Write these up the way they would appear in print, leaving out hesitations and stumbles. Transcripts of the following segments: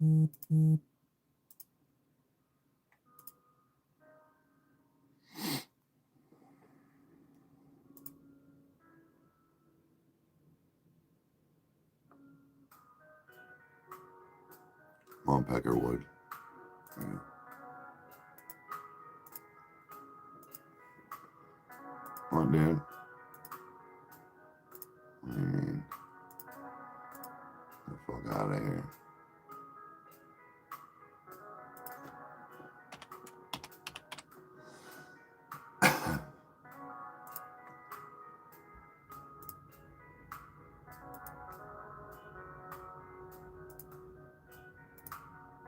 On Peckerwood. Yeah. What, dude? What do you mean? Get the fuck out of here.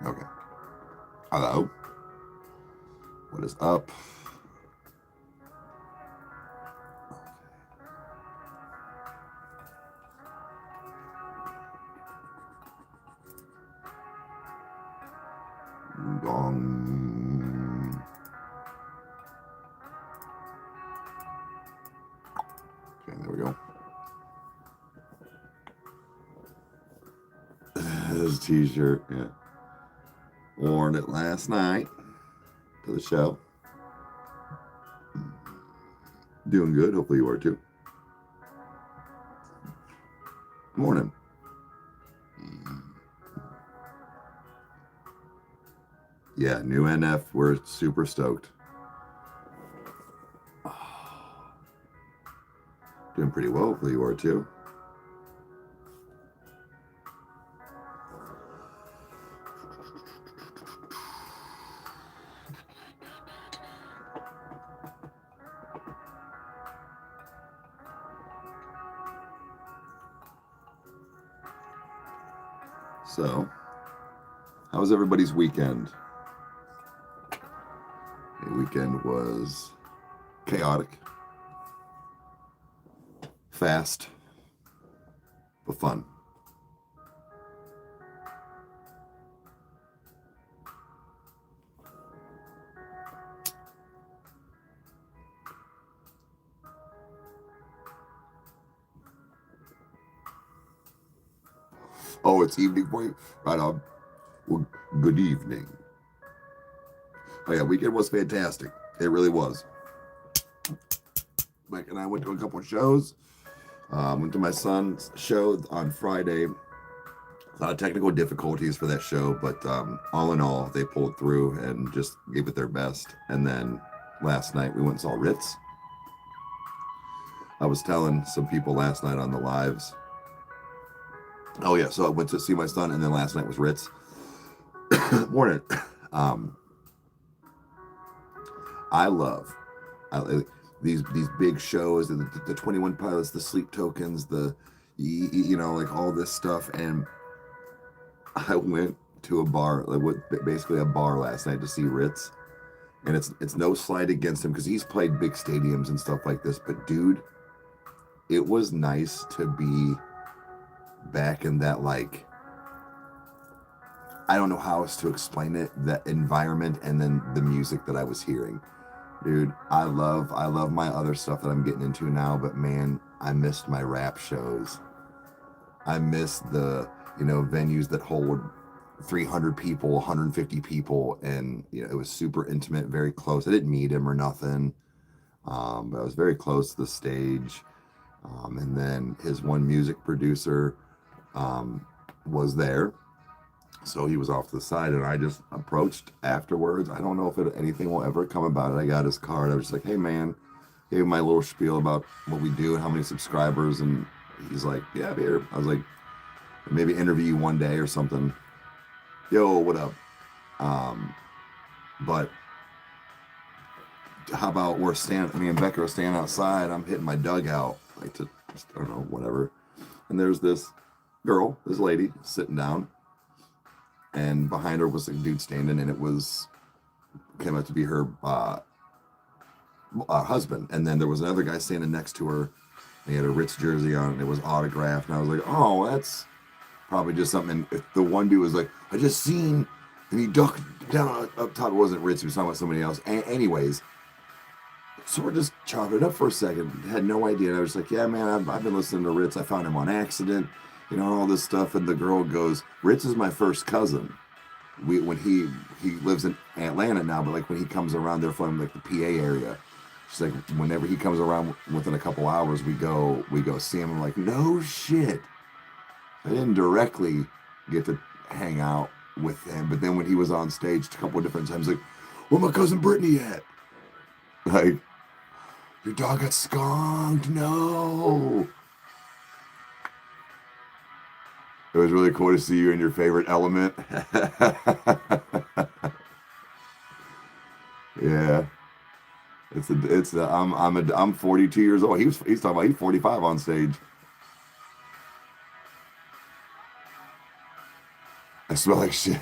Okay. Hello. What is up? Gong. Okay, there we go. This t-shirt, yeah. Worn it last night to the show. Doing good. Hopefully you are too. Morning. Yeah, new NF. We're super stoked. Doing pretty well. Hopefully you are too. So, how was everybody's weekend? The weekend was chaotic, fast, but fun. Oh, it's evening for you? Right on. Well, good evening. Oh yeah, weekend was fantastic. It really was. Mike and I went to a couple of shows. Went to my son's show on Friday. A lot of technical difficulties for that show, but all in all, they pulled through and just gave it their best. And then last night we went and saw Ritz. I was telling some people last night on the lives. Oh yeah, so I went to see my son, and then last night was Ritz. Morning. I love these big shows, the 21 Pilots, the Sleep Tokens, the like all this stuff. And I went to a bar, basically a bar last night to see Ritz. And it's no slight against him because he's played big stadiums and stuff like this. But dude, it was nice to be back in that, like, I don't know how else to explain it, that environment, and then the music that I was hearing. Dude, I love my other stuff that I'm getting into now, but man, I missed my rap shows. I missed the, venues that hold 300 people, 150 people, and it was super intimate, very close. I didn't meet him or nothing, but I was very close to the stage. And then his one music producer was there. So he was off to the side, and I just approached afterwards. I don't know if anything will ever come about it. I got his card. I was just like, hey, man, gave him my little spiel about what we do and how many subscribers. And he's like, yeah, here. I was like, maybe interview you one day or something. Yo, what up? But how about me and Becca are standing outside. I'm hitting my dugout, I don't know, whatever. And there's this girl, this lady, sitting down. And behind her was a dude standing, and came out to be her husband. And then there was another guy standing next to her. And he had a Ritz jersey on, and it was autographed. And I was like, oh, that's probably just something. If the one dude was like, I just seen, and he ducked down up top. It wasn't Ritz. He was talking about somebody else. Anyways, so we're just chopping it up for a second. Had no idea. And I was like, yeah, man, I've been listening to Ritz. I found him on accident. All this stuff. And the girl goes, Ritz is my first cousin. when he lives in Atlanta now, but like when he comes around, they're from like the PA area. She's like, whenever he comes around within a couple hours, we go see him. I'm like, no shit. I didn't directly get to hang out with him, but then when he was on stage a couple of different times, like, where my cousin Brittany at? Like, your dog got skunked. No. It was really cool to see you in your favorite element. Yeah. I'm 42 years old. He's talking about he's 45 on stage. I smell like shit.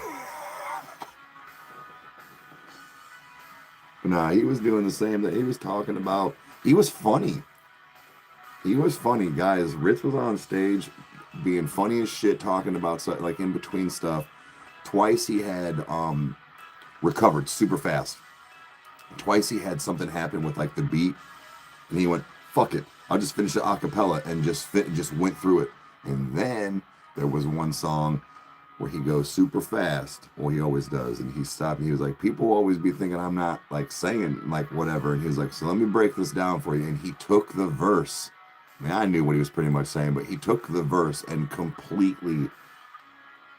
Nah, he was doing the same that he was talking about. He was funny. He was funny, guys. Ritz was on stage being funny as shit, talking about stuff like in between stuff. Twice he had recovered super fast. Twice he had something happen with like the beat, and he went, "Fuck it, I'll just finish it a cappella," and just went through it. And then there was one song where he goes super fast. Well, he always does, and he stopped. And he was like, "People will always be thinking I'm not like saying like whatever," and he was like, "So let me break this down for you." And he took the verse. I mean, I knew what he was pretty much saying, but he took the verse and completely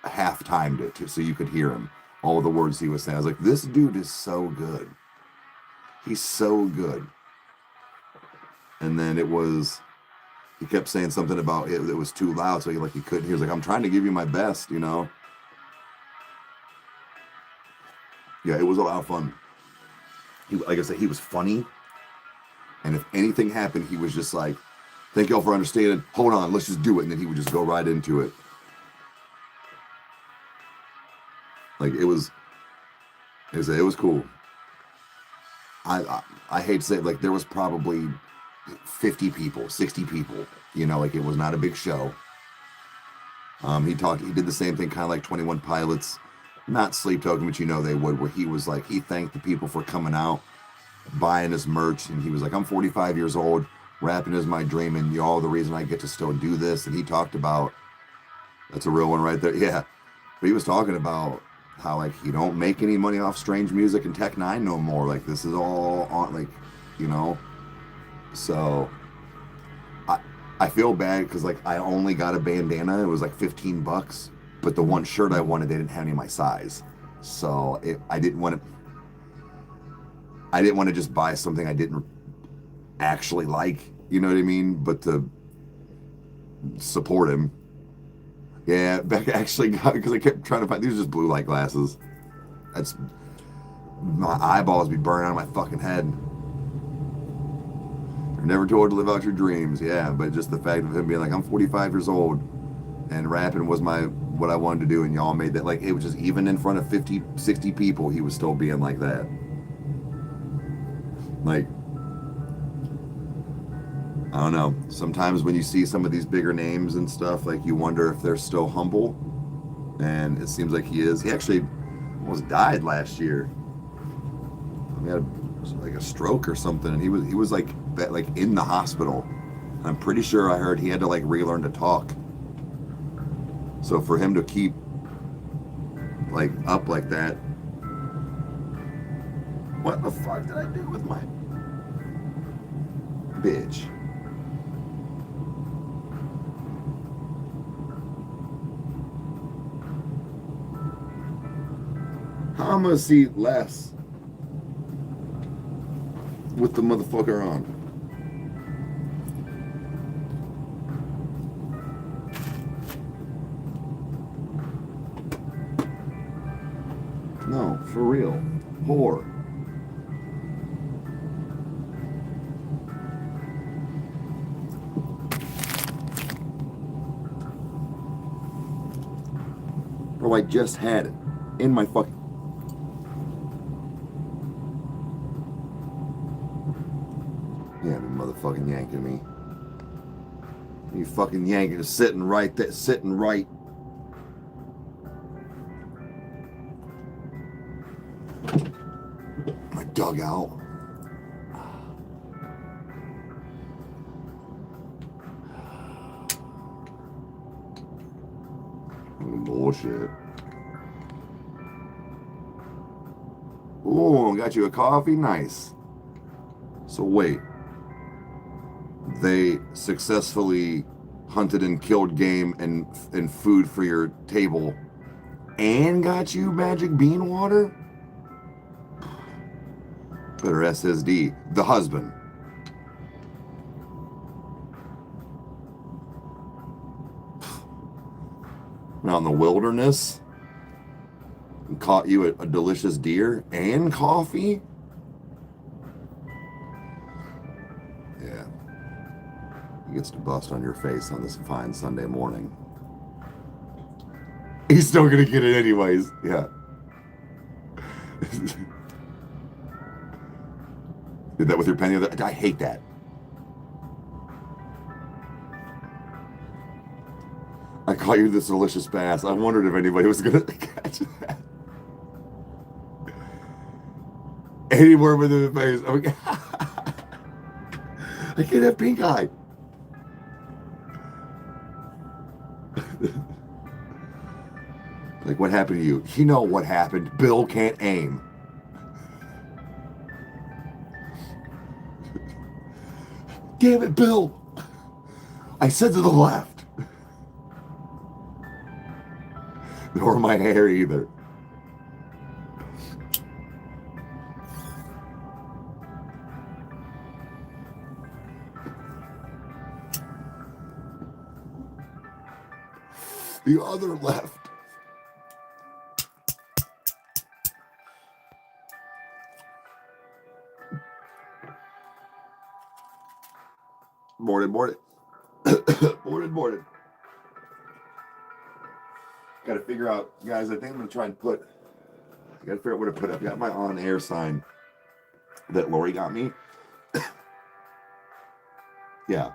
half-timed it so you could hear him. All the words he was saying. I was like, this dude is so good. He's so good. And then he kept saying something about it was too loud, so he couldn't. He was like, I'm trying to give you my best, you know? Yeah, it was a lot of fun. Like I said, he was funny. And if anything happened, he was just like, thank y'all for understanding. Hold on, let's just do it. And then he would just go right into it. Like it was cool. I hate to say it, like there was probably 50 people, 60 people, you know, like it was not a big show. He did the same thing, kind of like 21 Pilots, not Sleep Token, but you know they would, where he was like, he thanked the people for coming out, buying his merch, and he was like, I'm 45 years old, rapping is my dream, and y'all the reason I get to still do this. And he talked about, that's a real one right there, yeah. But he was talking about how like he don't make any money off Strange Music and Tech Nine no more. Like this is all on, like, you know. So I feel bad because like I only got a bandana. It was like $15, but the one shirt I wanted, they didn't have any of my size. So I didn't want to just buy something I didn't actually like. You know what I mean? But to support him. Yeah, Becca actually got, because I kept trying to find, these are just blue light glasses. That's, my eyeballs be burning out of my fucking head. You're never told to live out your dreams, yeah, but just the fact of him being like, I'm 45 years old, and rapping was what I wanted to do, and y'all made that, like, it was just, even in front of 50, 60 people, he was still being like that. Like, I don't know. Sometimes when you see some of these bigger names and stuff, like you wonder if they're still humble. And it seems like he is. He actually almost died last year. He had like a stroke or something, and he was like in the hospital. I'm pretty sure I heard he had to like relearn to talk. So for him to keep like up like that, what the fuck did I do with my bitch? How I'm gonna see less with the motherfucker on? No, for real. Whore. Bro, I just had it in my fucking... Yeah, the motherfucking yanking me. You fucking yanking, just sitting right there, sitting right. My dugout. Bullshit. Oh, got you a coffee? Nice. So wait, they successfully hunted and killed game and food for your table and got you magic bean water? Better SSD. The husband. Out in the wilderness and caught you a delicious deer and coffee? Yeah. He gets to bust on your face on this fine Sunday morning. He's still gonna get it anyways. Yeah. Did that with your penny? I hate that. I caught you this delicious bass. I wondered if anybody was gonna catch that. Any more with the face. I can't have pink eye. Like, what happened to you? You know what happened. Bill can't aim. Damn it, Bill. I said to the left. Nor my hair either. The other left. Morning. Morning. Got to figure out, guys, I think I'm going to try and I got to figure out where to put it. I've got my on-air sign that Lori got me. Yeah.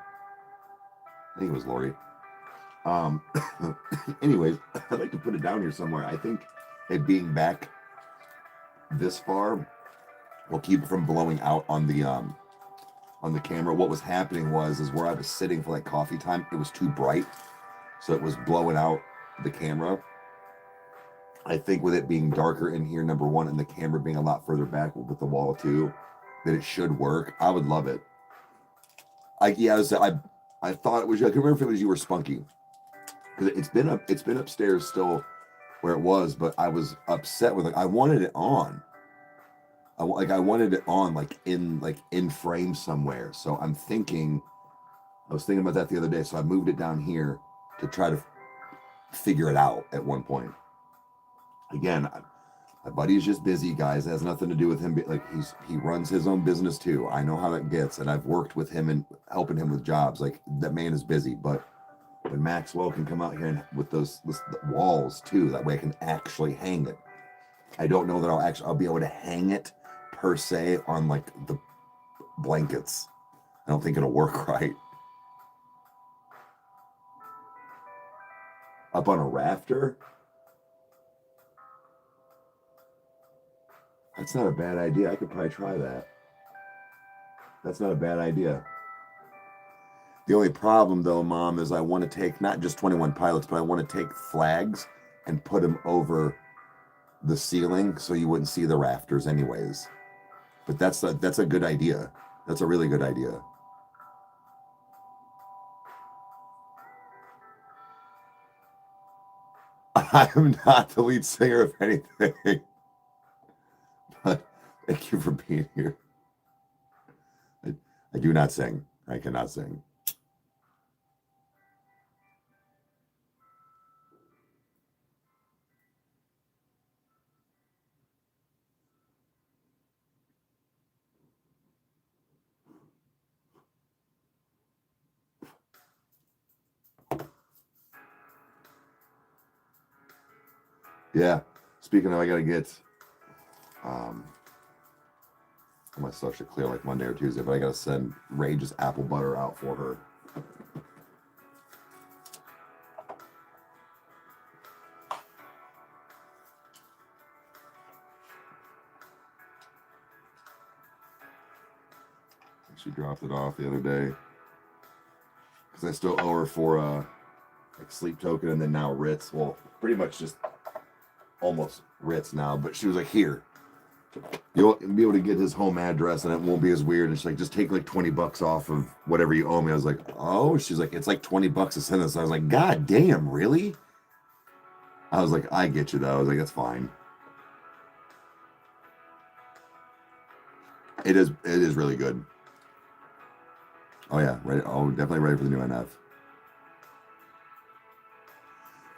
I think it was Lori. Anyways, I'd like to put it down here somewhere. I think it being back this far will keep it from blowing out on the camera. What was happening is where I was sitting for like coffee time, it was too bright, so it was blowing out the camera. I think with it being darker in here, number one, and the camera being a lot further back with the wall too, that it should work. I would love it. I thought it was. I can't remember if it was you or Spunky, because it's been upstairs still where it was, but I was upset with I wanted it on. I wanted it on like in frame somewhere. So I was thinking about that the other day. So I moved it down here to try to figure it out at one point. Again, my buddy is just busy, guys. It has nothing to do with him. Like he runs his own business too. I know how that gets, and I've worked with him and helping him with jobs. Like, that man is busy. But when Maxwell can come out here and with those walls too, that way I can actually hang it. I don't know that I'll be able to hang it per se on like the blankets. I don't think it'll work right. Up on a rafter? That's not a bad idea. I could probably try that. That's not a bad idea. The only problem though, Mom, is I want to take not just 21 Pilots, but I want to take flags and put them over the ceiling so you wouldn't see the rafters anyways. But that's a good idea. That's a really good idea. I am not the lead singer of anything. But thank you for being here. I do not sing. I cannot sing. Yeah. Speaking of, I gotta get my stuff should clear like Monday or Tuesday, but I gotta send Rage's apple butter out for her. She dropped it off the other day because I still owe her for like sleep token and then now Ritz. Well, pretty much just almost Ritz now, but she was like, here, You'll be able to get his home address and it won't be as weird. And she's like, just take like $20 off of whatever you owe me. I was like, oh, she's like, it's like $20 to send this. I was like, God damn, really? I was like, I get you though. I was like, that's fine. It is really good. Oh yeah, ready. Oh, definitely ready for the new NF.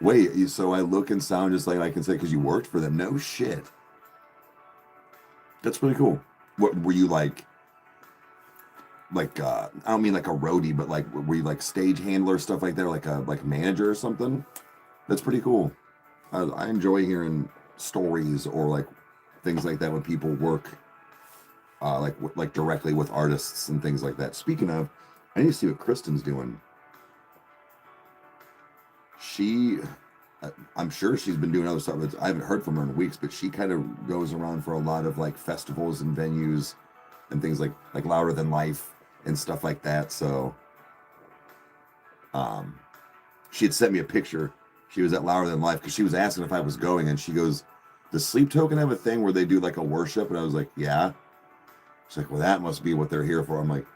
Wait, so I look and sound just like I can say because you worked for them? No shit. That's really cool. What were you like? I don't mean like a roadie, but like were you like stage handler, stuff like that, or like manager or something? That's pretty cool. I enjoy hearing stories or like things like that when people work like directly with artists and things like that. Speaking of, I need to see what Kristen's doing. I'm sure she's been doing other stuff. I haven't heard from her in weeks, but she kind of goes around for a lot of like festivals and venues and things like Louder Than Life and stuff like that. So, she had sent me a picture. She was at Louder Than Life because she was asking if I was going, and she goes, "Does Sleep Token have a thing where they do like a worship?" And I was like, "Yeah." She's like, "Well, that must be what they're here for." I'm like,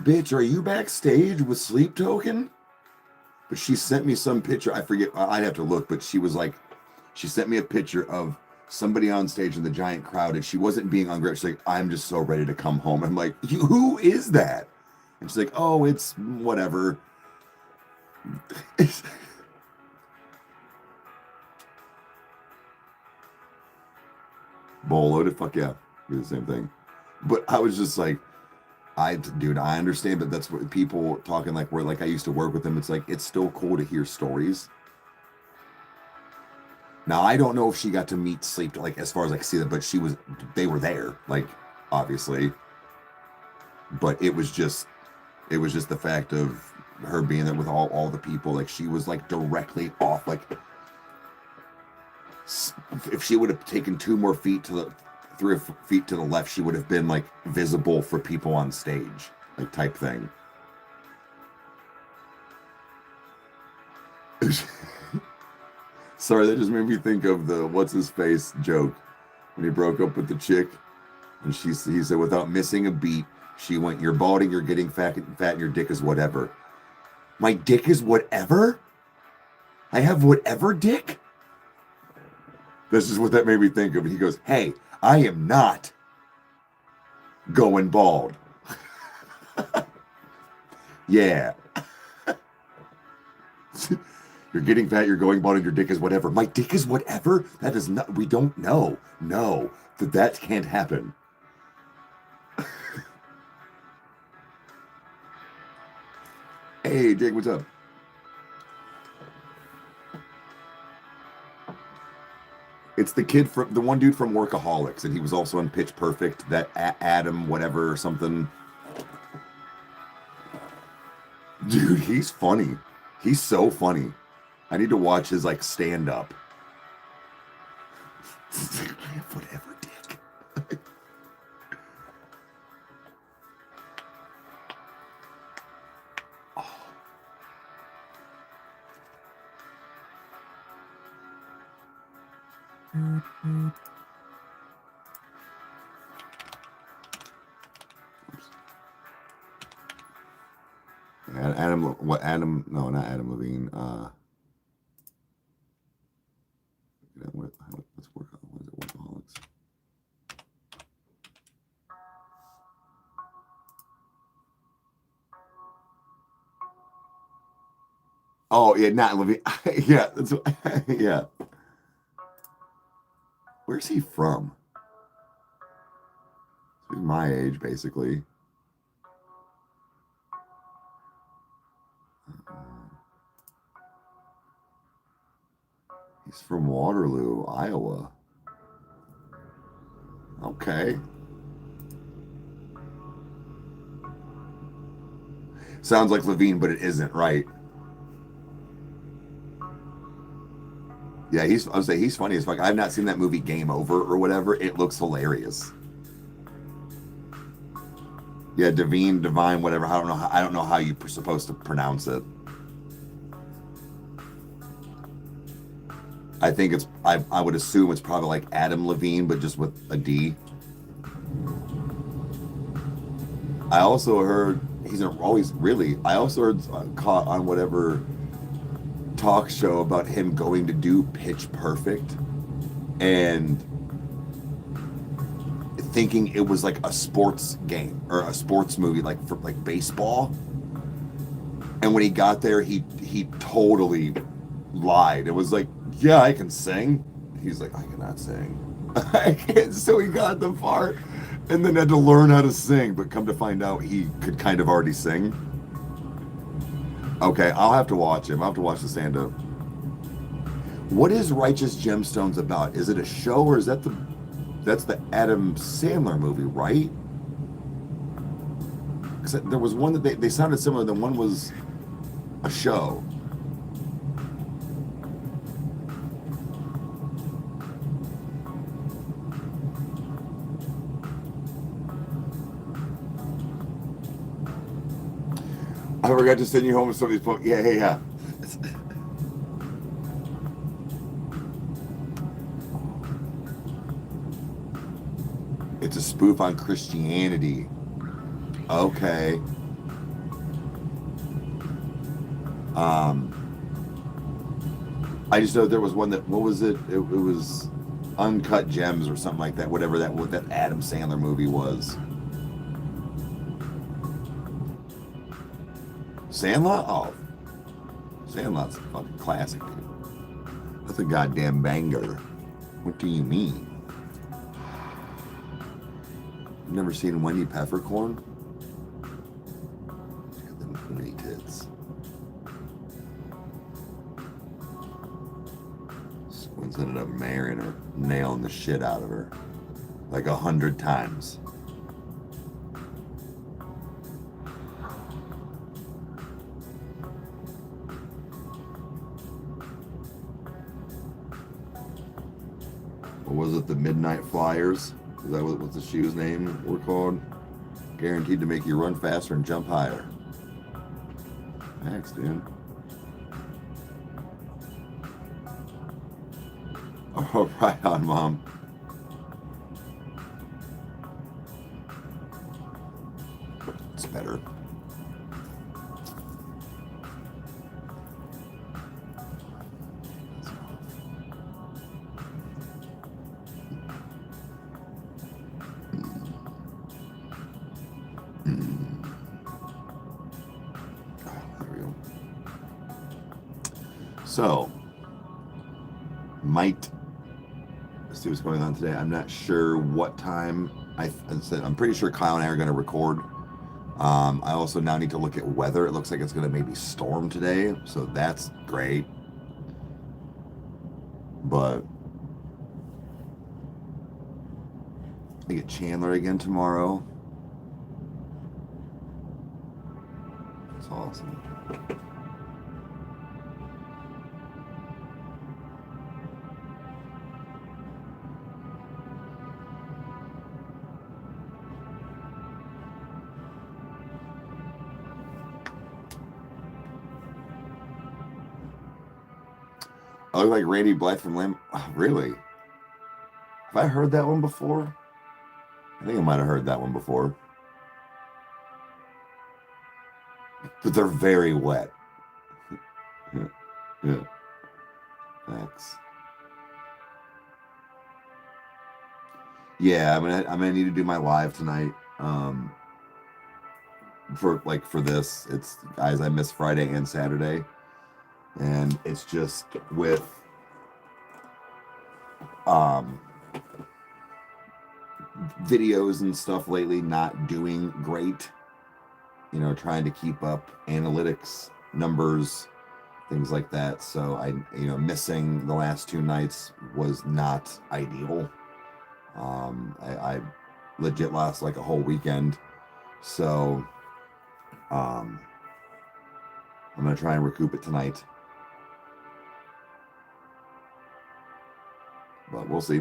"Bitch, are you backstage with Sleep Token?" But she sent me some picture. I forget. I'd have to look. But she was like, she sent me a picture of somebody on stage in the giant crowd, and she wasn't being ungrateful. She's like, "I'm just so ready to come home." I'm like, "Who is that?" And she's like, "Oh, it's whatever." Bowl loaded, fuck yeah, do the same thing. But I was just like, dude, I understand, but that's what people talking like where like I used to work with them. It's like it's still cool to hear stories. Now I don't know if she got to meet Sleep like as far as like see them, but they were there, like obviously. But it was just the fact of her being there with all the people. Like she was like directly off. Like if she would have taken 3 feet to the left, she would have been like visible for people on stage, like type thing. Sorry, that just made me think of the what's his face joke when he broke up with the chick, and he said without missing a beat, she went, "You're balding, you're getting fat, and your dick is whatever." My dick is whatever? I have whatever dick? This is what that made me think of. He goes, "Hey, I am not going bald." Yeah. You're getting fat, you're going bald, and your dick is whatever. My dick is whatever? That is not, we don't know. No, that can't happen. Hey, Jake, what's up? It's the one dude from Workaholics, and he was also in Pitch Perfect, that Adam whatever or something. Dude, he's funny. He's so funny. I need to watch his like stand up. Whatever, dick. Oh. Adam, no, not Adam Levine. Let's work on, what is it, Workaholics? Oh, yeah, not Levine. Yeah, that's, yeah. Where's he from? He's my age, basically. He's from Waterloo, Iowa. Okay. Sounds like Levine, but it isn't, right? Yeah, I would say he's funny as fuck. I've not seen that movie Game Over or whatever. It looks hilarious. Yeah, Divine, whatever. I don't know how you're supposed to pronounce it. I think it's, I would assume it's probably like Adam Levine, but just with a D. I also heard he's always really. I also heard caught on whatever talk show about him going to do Pitch Perfect and thinking it was like a sports game or a sports movie, like for like baseball. And when he got there, he totally lied. It was like, yeah, I can sing. He's like, I cannot sing. I can't. So he got the part and then had to learn how to sing, but come to find out he could kind of already sing. Okay, I'll have to watch him. I'll have to watch the stand-up. What is Righteous Gemstones about? Is it a show or is that that's the Adam Sandler movie, right? Because there was one that they sounded similar, then one was a show. I forgot to send you home with some of these books. Yeah. It's a spoof on Christianity. Okay. I just know there was one that, what was it? It was Uncut Gems or something like that. Whatever what that Adam Sandler movie was. Sandlot? Oh, Sandlot's a fucking classic, dude. That's a goddamn banger. What do you mean? You've never seen Wendy Peppercorn? She's got them pretty tits. Squints ended up marrying her, nailing the shit out of her. Like 100 times. Or was it the Midnight Flyers? Is that what the shoes name were called? Guaranteed to make you run faster and jump higher. Thanks, dude. Oh, right on, Mom. It's better. So, let's see what's going on today. I'm not sure what time. I said I'm pretty sure Kyle and I are going to record. I also now need to look at weather. It looks like it's going to maybe storm today, so that's great. But I get Chandler again tomorrow. It's awesome. I look like Randy Black from Lamb. Oh, really? Have I heard that one before? I think I might have heard that one before. But they're very wet. Yeah. Thanks. Yeah, I'm gonna need to do my live tonight. For this, it's guys, I missed Friday and Saturday, and it's just with videos and stuff lately not doing great. You know, trying to keep up analytics, numbers, things like that. So missing the last 2 nights was not ideal. I legit lost like a whole weekend. So I'm gonna try and recoup it tonight. But we'll see.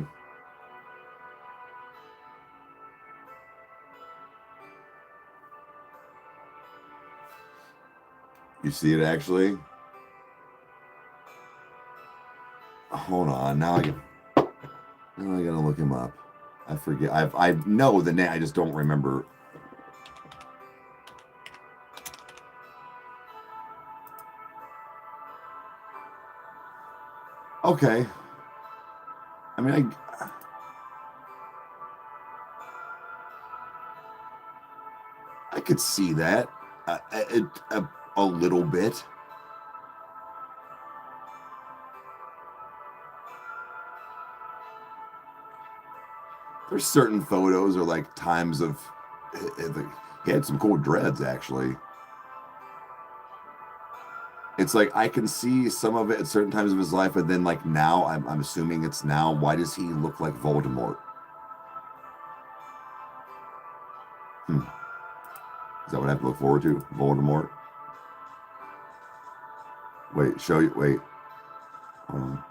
You see it actually? Oh, hold on. Now I gotta look him up. I forget. I know the name. I just don't remember. Okay. I mean, I could see that a little bit. There's certain photos or like times of he had some cool dreads actually. It's like I can see some of it at certain times of his life, but then like now, I'm assuming it's now. Why does he look like Voldemort? Is that what I have to look forward to? Voldemort? Wait, show you. Wait. Hold on.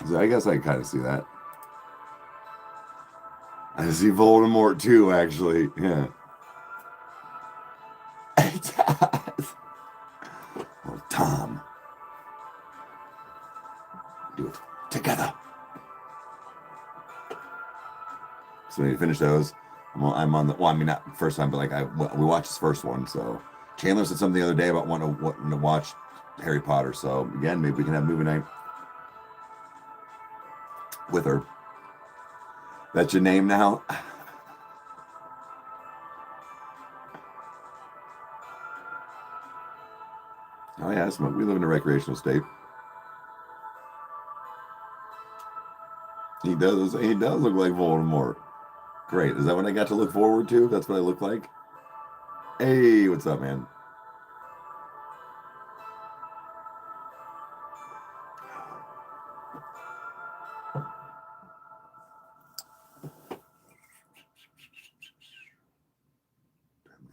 So I guess I kind of see that. I see Voldemort too, actually. Yeah. It does. Oh, Tom. Do it together. So when you finish those, I'm on the. Well, I mean, not first time, but like we watched this first one. So Chandler said something the other day about wanting to watch Harry Potter. So again, maybe we can have movie night with her. That's your name now? Oh yeah, we live in a recreational state. He does look like Voldemort. Great. Is that what I got to look forward to? That's what I look like? Hey, what's up, man?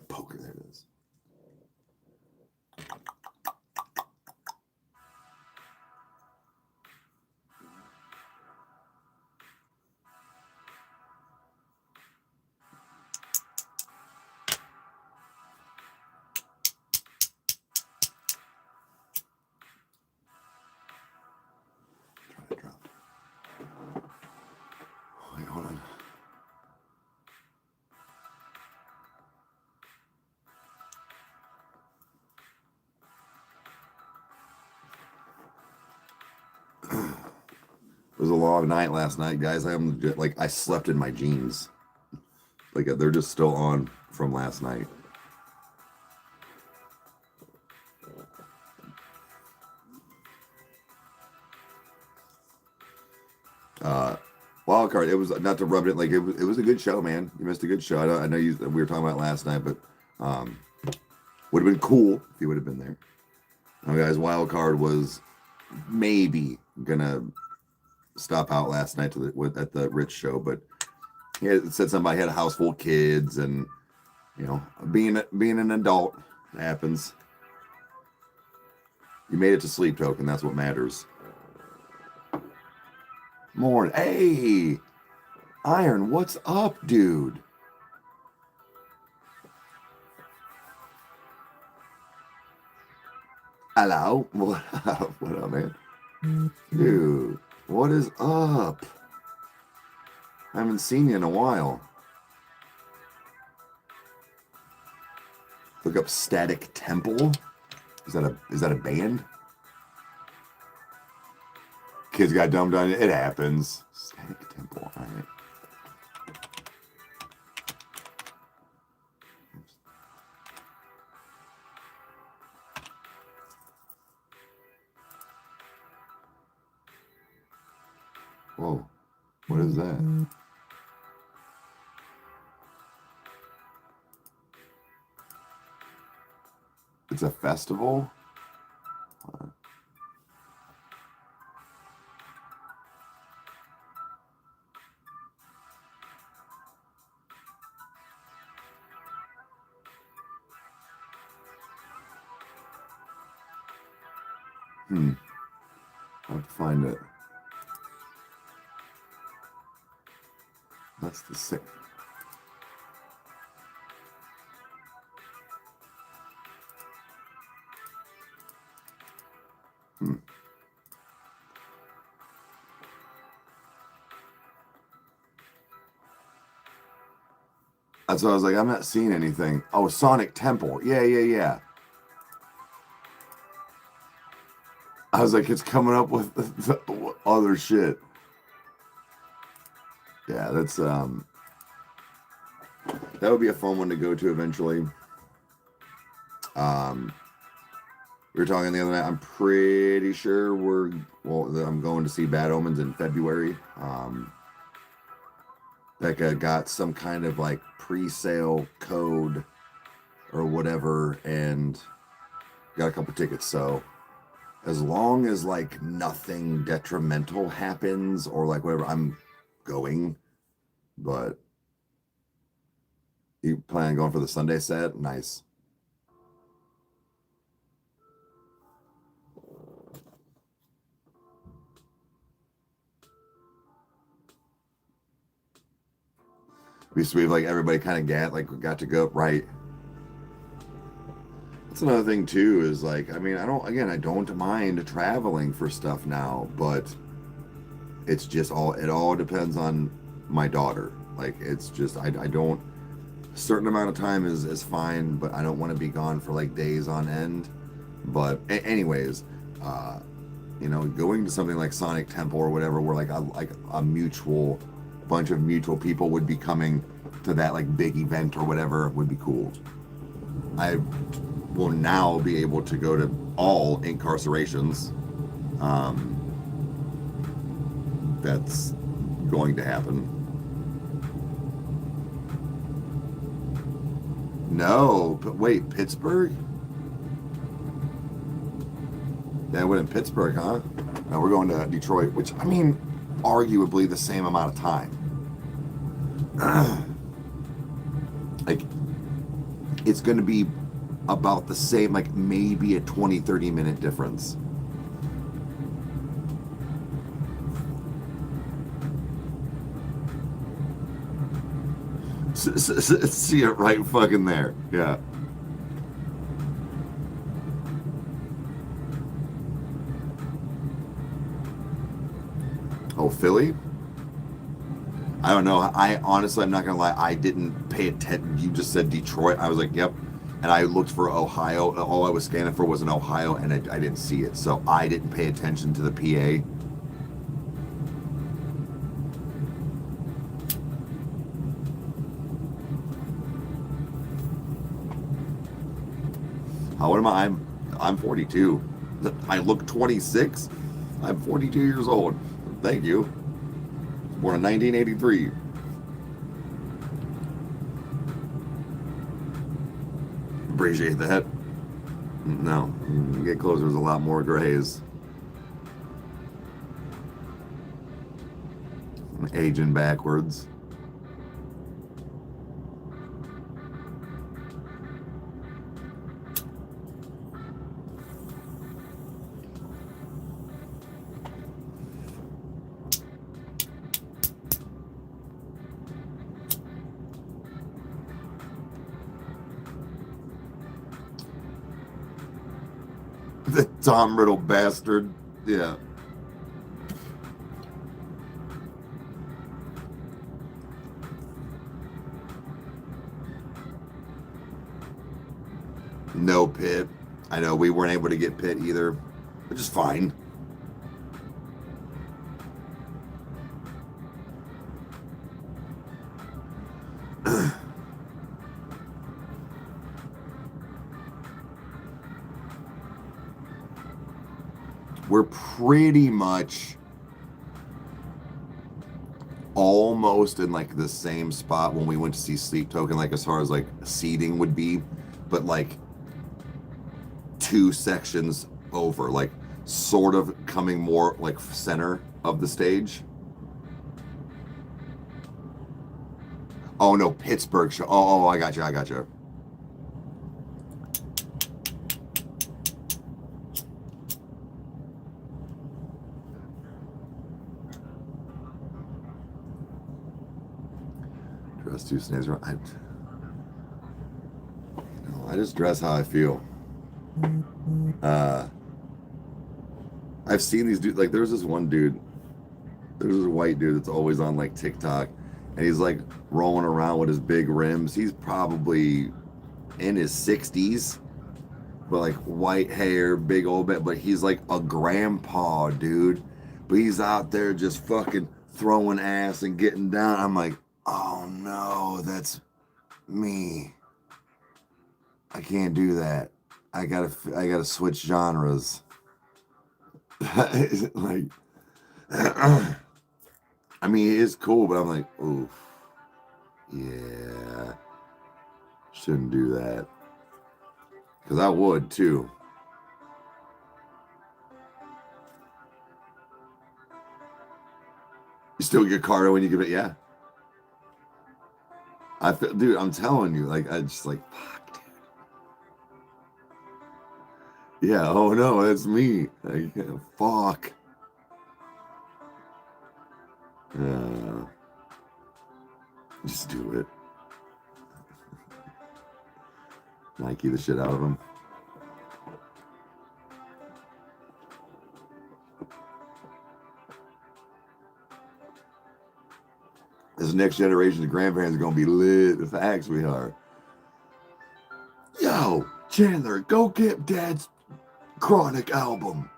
Poker, there it is. Wait, hold on. It was a long night last night, guys. I slept in my jeans. Like they're just still on from last night. Wild card. It was not to rub it. Like it was a good show, man. You missed a good show. I know we were talking about it last night, but would have been cool if you would have been there. Now, guys, wild card was maybe gonna stop out last night at the Rich show, but it said somebody had a house full of kids, and you know, being an adult happens. You made it to sleep token. That's what matters. Morning. Hey, Iron, what's up, dude? Hello. What up? What up, man? Dude, what is up? I haven't seen you in a while. Look up Static Temple. Is that a band? Kids got dumped on it. It happens. Static Temple. All right. Whoa. What is that? It's a festival? I'll have to find it. That's the sick. That's why I was like, I'm not seeing anything. Oh, Sonic Temple. Yeah. I was like, it's coming up with the other shit. Yeah, that's that would be a fun one to go to eventually. We were talking the other night. I'm pretty sure I'm going to see Bad Omens in February. Becca got some kind of like pre-sale code or whatever and got a couple tickets. So as long as like nothing detrimental happens or like whatever, I'm going. But you plan on going for the Sunday set? Nice. We've like everybody kind of got to go right. That's another thing too, is like, I mean, I don't mind traveling for stuff now, but it's just it all depends on my daughter. Like, it's just, I don't, a certain amount of time is fine, but I don't want to be gone for like days on end. But anyways, going to something like Sonic Temple or whatever, where like a bunch of mutual people would be coming to that like big event or whatever, would be cool. I will now be able to go to all incarcerations. That's going to happen. No, but wait, Pittsburgh? Yeah, we're in Pittsburgh, huh? No, we're going to Detroit, which, I mean, arguably the same amount of time. Like, it's going to be about the same, like maybe a 20-30 minute difference. See it right fucking there. Yeah. Oh, Philly? I don't know. I honestly, I'm not gonna lie, I didn't pay attention. You just said Detroit. I was like, yep. And I looked for Ohio. All I was scanning for was in Ohio, and I didn't see it. So I didn't pay attention to the PA. How old am I? I'm 42. I look 26. I'm 42 years old. Thank you. Born in 1983. Appreciate that. No, you get closer, there's a lot more grays. I'm aging backwards. The Tom Riddle bastard. Yeah. No Pitt. I know we weren't able to get Pitt either, which is fine. We're pretty much almost in like the same spot when we went to see Sleep Token, like as far as like seating would be, but like 2 sections over, like sort of coming more like center of the stage. Oh no, Pittsburgh show. Oh, I got you. minus 2 snares. I just dress how I feel. I've seen these dudes, like there's this one dude, there's this white dude that's always on like TikTok, and he's like rolling around with his big rims. He's probably in his 60s, but like white hair, big old bit, but he's like a grandpa, dude. But he's out there just fucking throwing ass and getting down. I'm like, oh no, that's me. I can't do that. I gotta switch genres. Like, I mean, it is cool, but I'm like, oof, yeah, shouldn't do that. Because I would too. You still get Carter when you give it, yeah. I feel, dude, I'm telling you, like, I just like, fuck, dude. Yeah, oh no, that's me. Like, fuck. Just do it. Nike the shit out of him. This next generation of grandparents are gonna be lit. The facts we are. Yo, Chandler, go get Dad's Chronic album.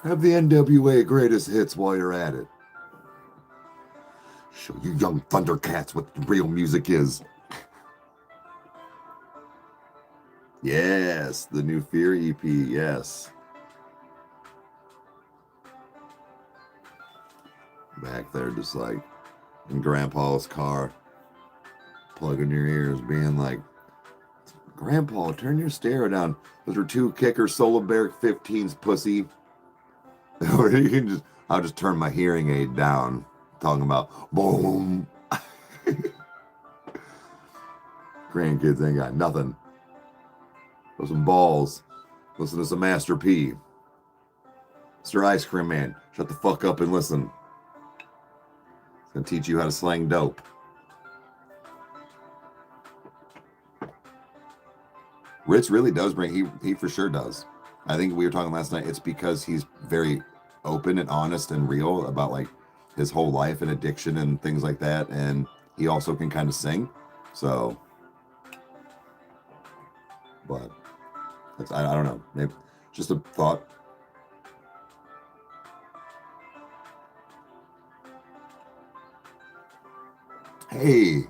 Have the NWA greatest hits while you're at it. Show you young Thundercats what real music is. Yes, the new Fear EP, yes. Back there just like in Grandpa's car, plugging your ears, being like, Grandpa, turn your stereo down. Those are 2 kicker Solar Bear 15s, pussy. Or you can just, I'll just turn my hearing aid down, talking about boom. Grandkids ain't got nothing. Throw some balls. Listen to some Master P. Mr. Ice Cream Man, shut the fuck up and listen. It's gonna teach you how to slang dope. Ritz really does bring, he for sure does. I think we were talking last night, it's because he's very open and honest and real about like his whole life and addiction and things like that. And he also can kind of sing. So, but that's, I don't know, maybe just a thought. Hey,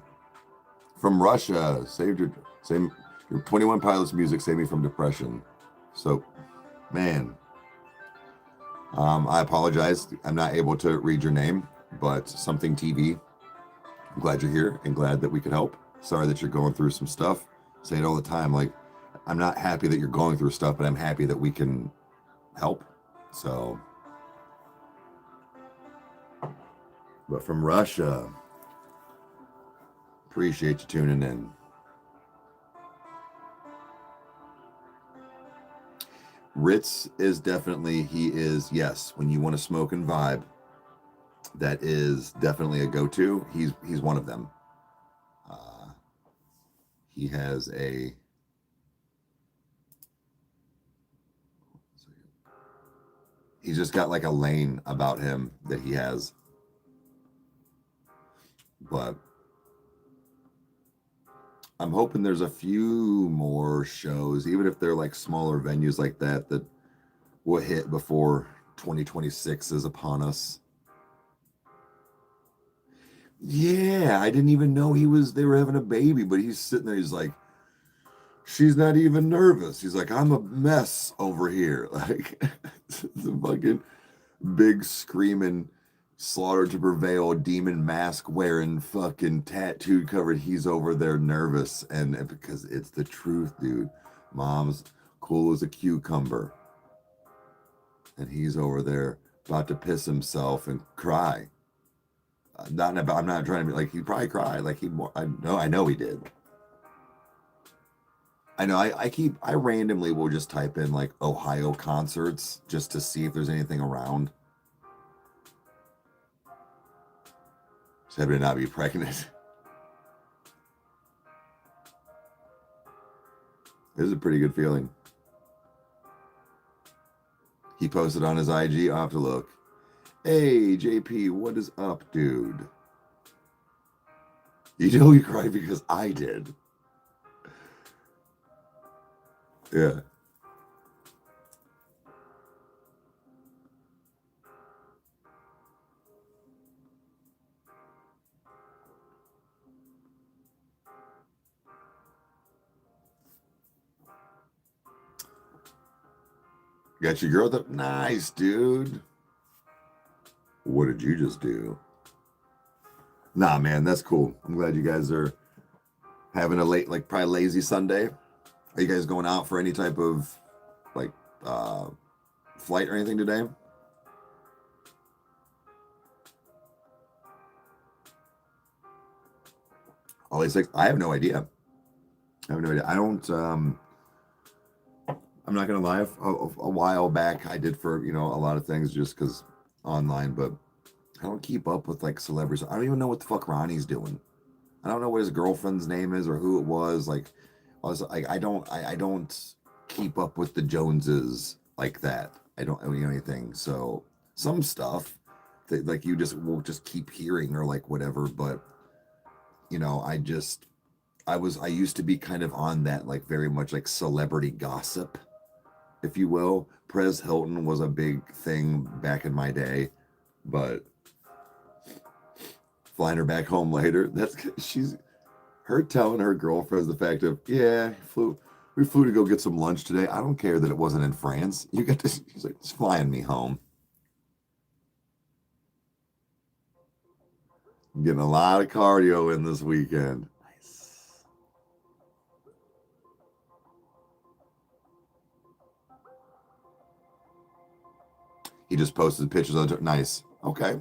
from Russia, your 21 Pilots music saved me from depression. So, man, I apologize. I'm not able to read your name, but something TV. I'm glad you're here and glad that we could help. Sorry that you're going through some stuff. I say it all the time. Like, I'm not happy that you're going through stuff, but I'm happy that we can help. So, but from Russia, appreciate you tuning in. Ritz is definitely, he is, yes, when you want to smoke and vibe, that is definitely a go-to. He's one of them. He has he's just got like a lane about him that he has. But I'm hoping there's a few more shows, even if they're like smaller venues like that, that will hit before 2026 is upon us. Yeah, I didn't even know they were having a baby, but he's sitting there, he's like, she's not even nervous. He's like, I'm a mess over here. Like, the fucking big screaming, Slaughter to Prevail, demon mask wearing, fucking tattooed covered. He's over there nervous. And because it's the truth, dude. Mom's cool as a cucumber. And he's over there about to piss himself and cry. I'm not trying to be like, he probably cried. Like I know he did. I know I randomly will just type in like Ohio concerts just to see if there's anything around. Just happy to not be pregnant. This is a pretty good feeling. He posted on his IG. I'll have to look. Hey, JP, what is up, dude? You know you cried because I did. Yeah. Got your girl up? Nice, dude. What did you just do? Nah, man, that's cool. I'm glad you guys are having a late, like probably lazy Sunday. Are you guys going out for any type of like flight or anything today? Ollie 6. I have no idea. I have no idea. I don't. I'm not gonna lie. A while back, I did for a lot of things just because online, but I don't keep up with like celebrities. I don't even know what the fuck Ronnie's doing. I don't know what his girlfriend's name is or who it was. Like, I don't keep up with the Joneses like that. I don't know anything. So some stuff that like you just will just keep hearing or like whatever. But I used to be kind of on that like very much like celebrity gossip, if you will. Perez Hilton was a big thing back in my day, but flying her back home later, she's her telling her girlfriends the fact of, yeah, we flew to go get some lunch today. I don't care that it wasn't in France. You got this. She's like, it's flying me home. I'm getting a lot of cardio in this weekend. Nice. He just posted pictures on. Nice. Okay.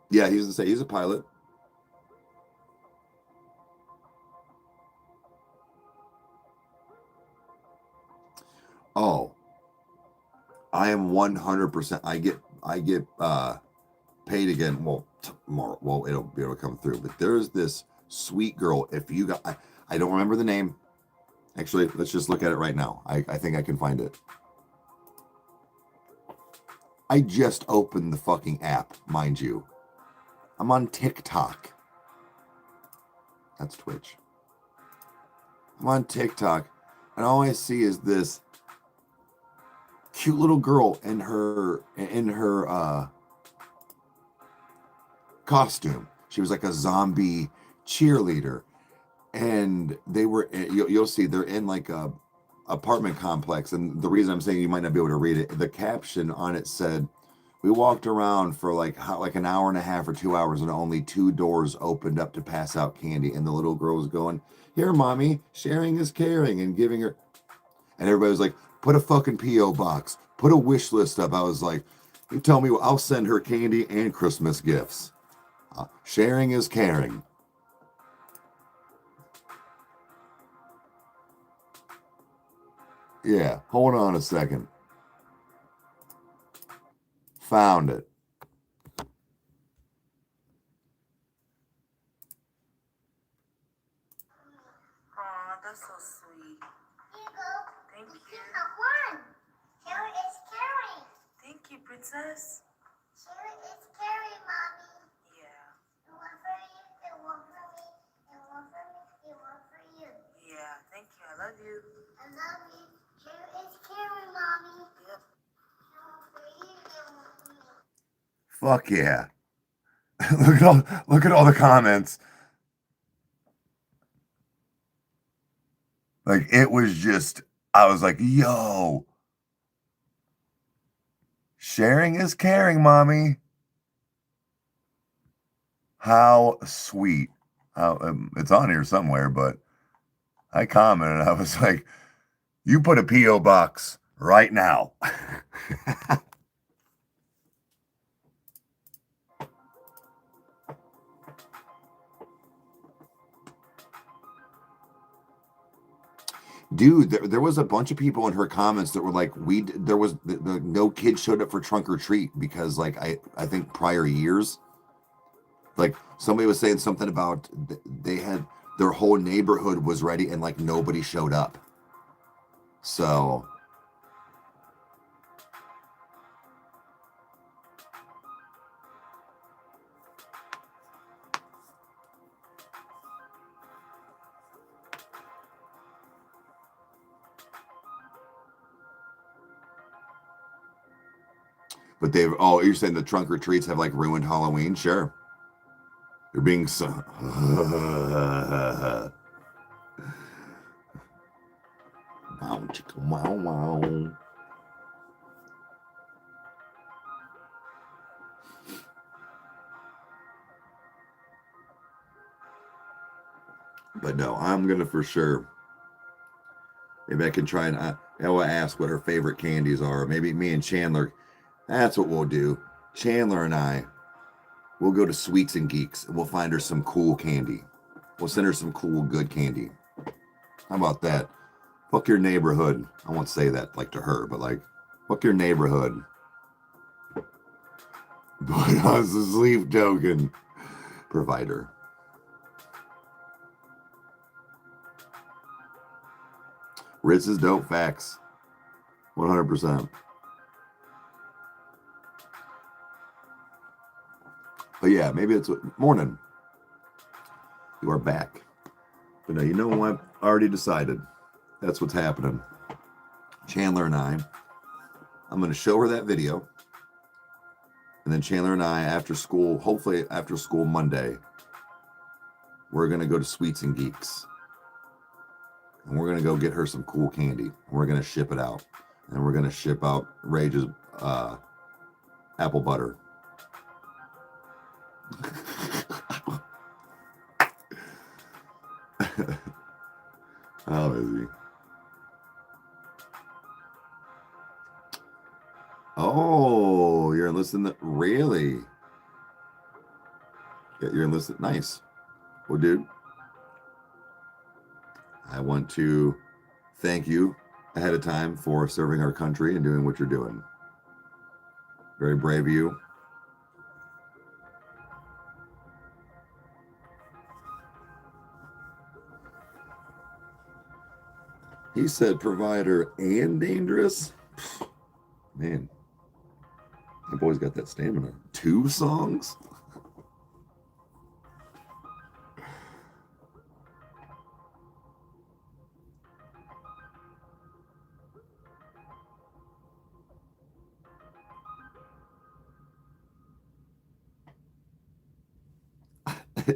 Yeah, he's a pilot. Oh, I am 100%. I get paid again. Well, tomorrow. Well, it'll be able to come through. But there's this sweet girl. If you got, I don't remember the name. Actually, let's just look at it right now. I think I can find it. I just opened the fucking app, mind you. I'm on TikTok. That's Twitch. I'm on TikTok, and all I see is this cute little girl in her costume. She was like a zombie cheerleader, and you'll see they're in like a apartment complex. And the reason I'm saying you might not be able to read it, the caption on it said, we walked around for like an hour and a half or 2 hours, and only 2 doors opened up to pass out candy. And the little girl was going, here, mommy, sharing is caring, and giving her. And everybody was like, put a fucking P.O. box, put a wish list up. I was like, you tell me, I'll send her candy and Christmas gifts. Sharing is caring. Yeah, hold on a second. Found it. Aw, that's so sweet. Here you go. Thank you. One. Cherry is caring. Thank you, princess. Cherry is caring, mommy. Yeah. And one for you, and one for me, and one for me, and one for you. Yeah, thank you. I love you. I love you. Cherry is caring, mommy. Yep. And one for you, and one for me. Fuck yeah. look at all the comments. Like it was just, I was like, yo, sharing is caring, mommy. How sweet. It's on here somewhere, but I commented. I was like, you put a P.O. box right now. Dude, there was a bunch of people in her comments that were like, there was no kid showed up for trunk or treat because like I think prior years, like somebody was saying something about they had their whole neighborhood was ready and like nobody showed up. So but you're saying the trunk or treats have like ruined Halloween? Sure. They're being so wow, chicka, wow, wow. But no, I'm gonna for sure. Maybe I can try and I will ask what her favorite candies are. Maybe me and Chandler. That's what we'll do. Chandler and I, we'll go to Sweets and Geeks and we'll find her some cool candy. We'll send her some cool, good candy. How about that? Fuck your neighborhood. I won't say that like to her, but like, fuck your neighborhood. Put us a sleep token provider. Ritz is dope. Facts. 100%. But yeah, maybe it's morning. You are back. But no, you know what? I already decided. That's what's happening. Chandler and I'm going to show her that video. And then Chandler and I, after school, hopefully after school Monday, we're going to go to Sweets and Geeks. And we're going to go get her some cool candy. And we're going to ship it out. And we're going to ship out Rage's apple butter. How is he? Oh, you're enlisting really? Yeah, you're enlisted. Nice. Well, dude, I want to thank you ahead of time for serving our country and doing what you're doing. Very brave of you. He said provider and dangerous. Man, that boy's got that stamina. 2 songs?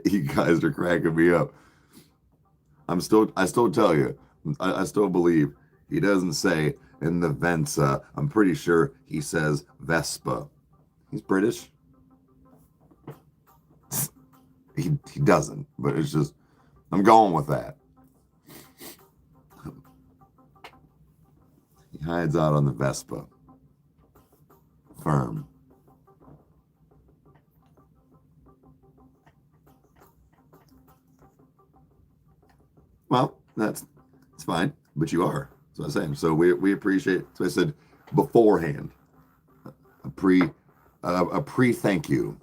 You guys are cracking me up. I still tell you, I still believe he doesn't say in the Venza. I'm pretty sure he says Vespa. He's British. He doesn't, but it's just, I'm going with that. He hides out on the Vespa. Firm. Well, it's fine, but you are. That's what I'm saying. So we appreciate. So I said beforehand, a pre thank you.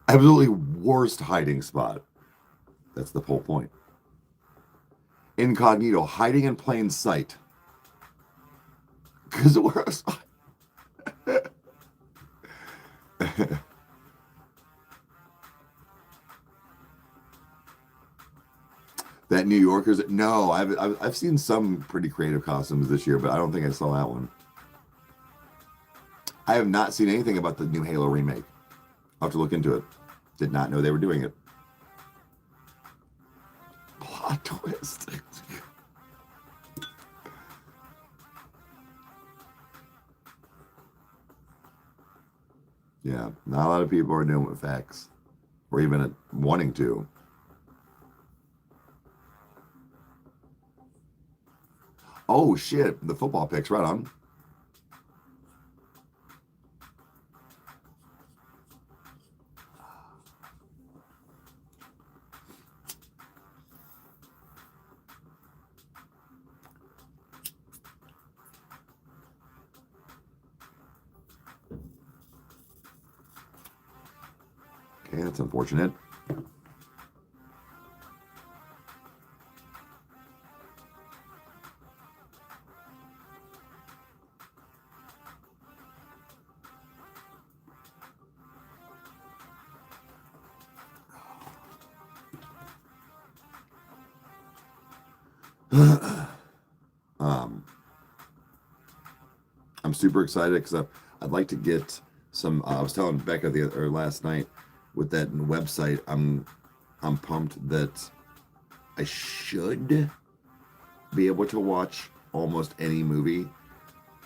Absolutely worst hiding spot. That's the whole point. Incognito, hiding in plain sight. Because we're that New Yorkers. No, I've seen some pretty creative costumes this year, but I don't think I saw that one. I have not seen anything about the new Halo remake. I'll have to look into it. Did not know they were doing it. Plot twist. Yeah, not a lot of people are doing with facts, or even wanting to. Oh shit! The football picks, right on. Okay, that's unfortunate. I'm super excited because I'd like to get some. I was telling Becca last night with that website. I'm pumped that I should be able to watch almost any movie.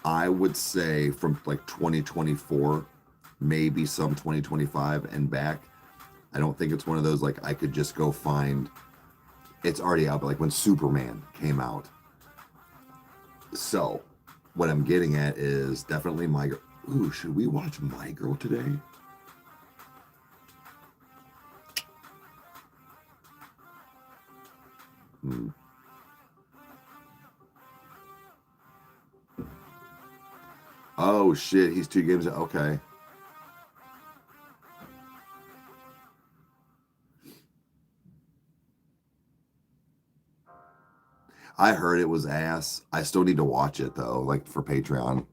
I would say from like 2024, maybe some 2025 and back. I don't think it's one of those like I could just go find. It's already out, but like when Superman came out. So, what I'm getting at is definitely My Girl. Ooh, should we watch My Girl today? Oh shit, he's 2 games. Okay. I heard it was ass. I still need to watch it though, like for Patreon.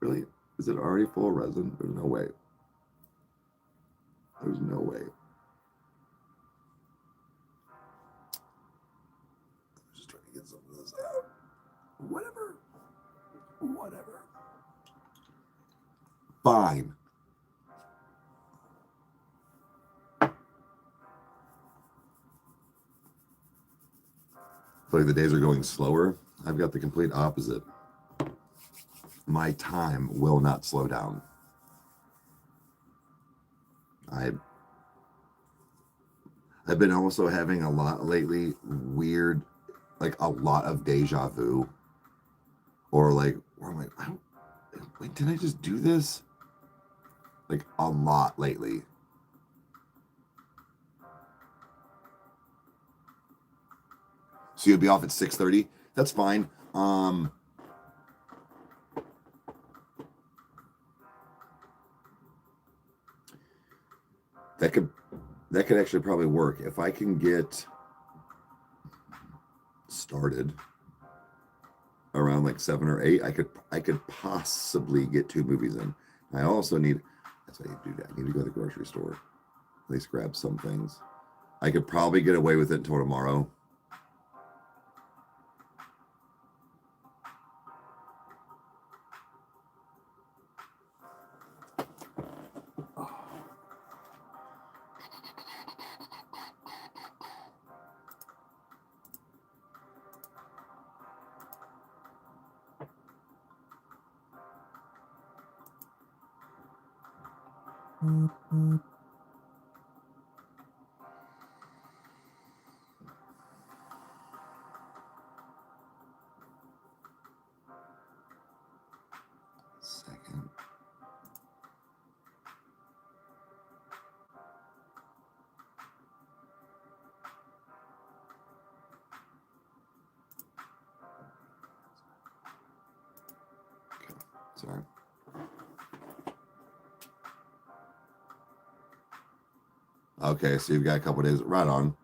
Really? Is it already full resin? There's no way. There's no way. I'm just trying to get some of this out. Whatever. Whatever. Fine. Like the days are going slower. I've got the complete opposite. My time will not slow down. I've been also having a lot lately weird, like a lot of deja vu, or like where I'm like, wait, did I just do this? Like a lot lately. So you'll be off at 6:30. That's fine. That could actually probably work if I can get started around like 7 or 8. I could possibly get 2 movies in. I also need. That's what I need to do. I need to go to the grocery store. At least grab some things. I could probably get away with it until tomorrow. Second. Okay, sorry. Okay, so you've got a couple days. Right on.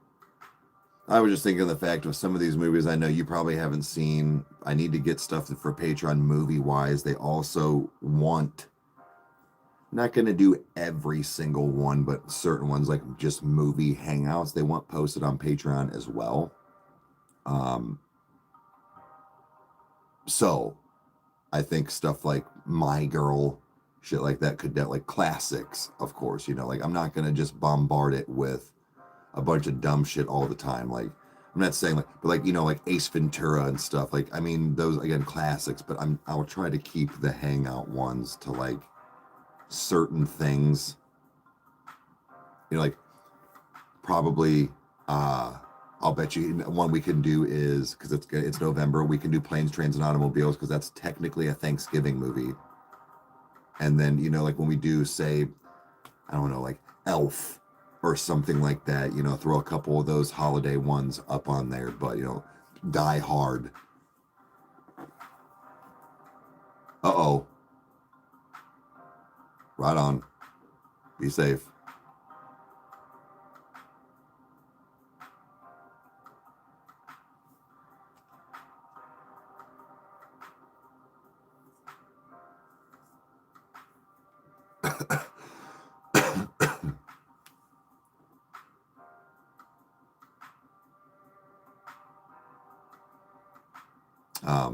I was just thinking of the fact of some of these movies I know you probably haven't seen. I need to get stuff for Patreon movie wise. They also want, not going to do every single one, but certain ones like just movie hangouts they want posted on Patreon as well. So I think stuff like My Girl, shit like that could get like classics, of course, like I'm not going to just bombard it with a bunch of dumb shit all the time. Like I'm not saying like, but like, like Ace Ventura and stuff. Like, I mean, those again, classics, but I'll try to keep the hangout ones to like certain things, like probably, I'll bet you one we can do is, because it's November, we can do Planes, Trains, and Automobiles, because that's technically a Thanksgiving movie. And then, you know, like when we do, say, I don't know, like Elf or something like that, you know, throw a couple of those holiday ones up on there. But, you know, Die Hard. Uh-oh. Right on. Be safe.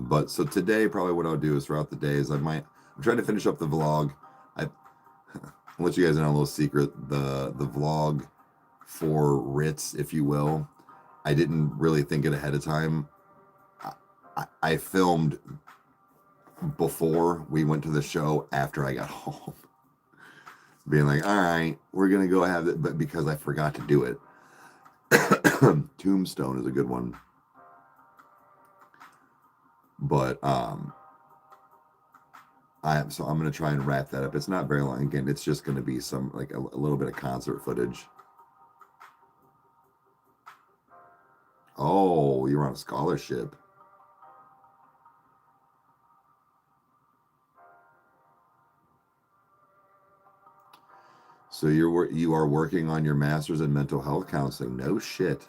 But so today, probably what I'll do is throughout the days, I'm trying to finish up the vlog. I'll let you guys in on a little secret. The vlog for Ritz, if you will, I didn't really think it ahead of time. I filmed before we went to the show after I got home. Being like, all right, we're going to go have it, but because I forgot to do it. Tombstone is a good one. But I'm going to try and wrap that up. It's not very long. Again, it's just going to be some like a little bit of concert footage. Oh, you're on a scholarship. So you are working on your master's in mental health counseling. No shit.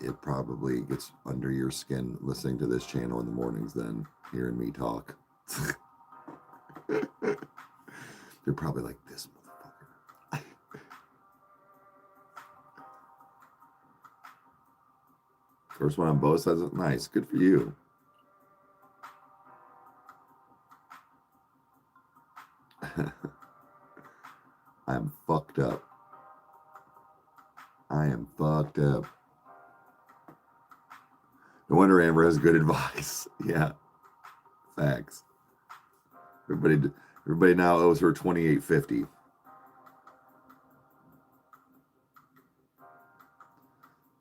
It probably gets under your skin listening to this channel in the mornings then, hearing me talk. You're probably like, this motherfucker. First one on both sides. Nice. Good for you. I'm fucked up. I am fucked up. No wonder Amber has good advice. Yeah. Facts. Everybody now owes her $28.50.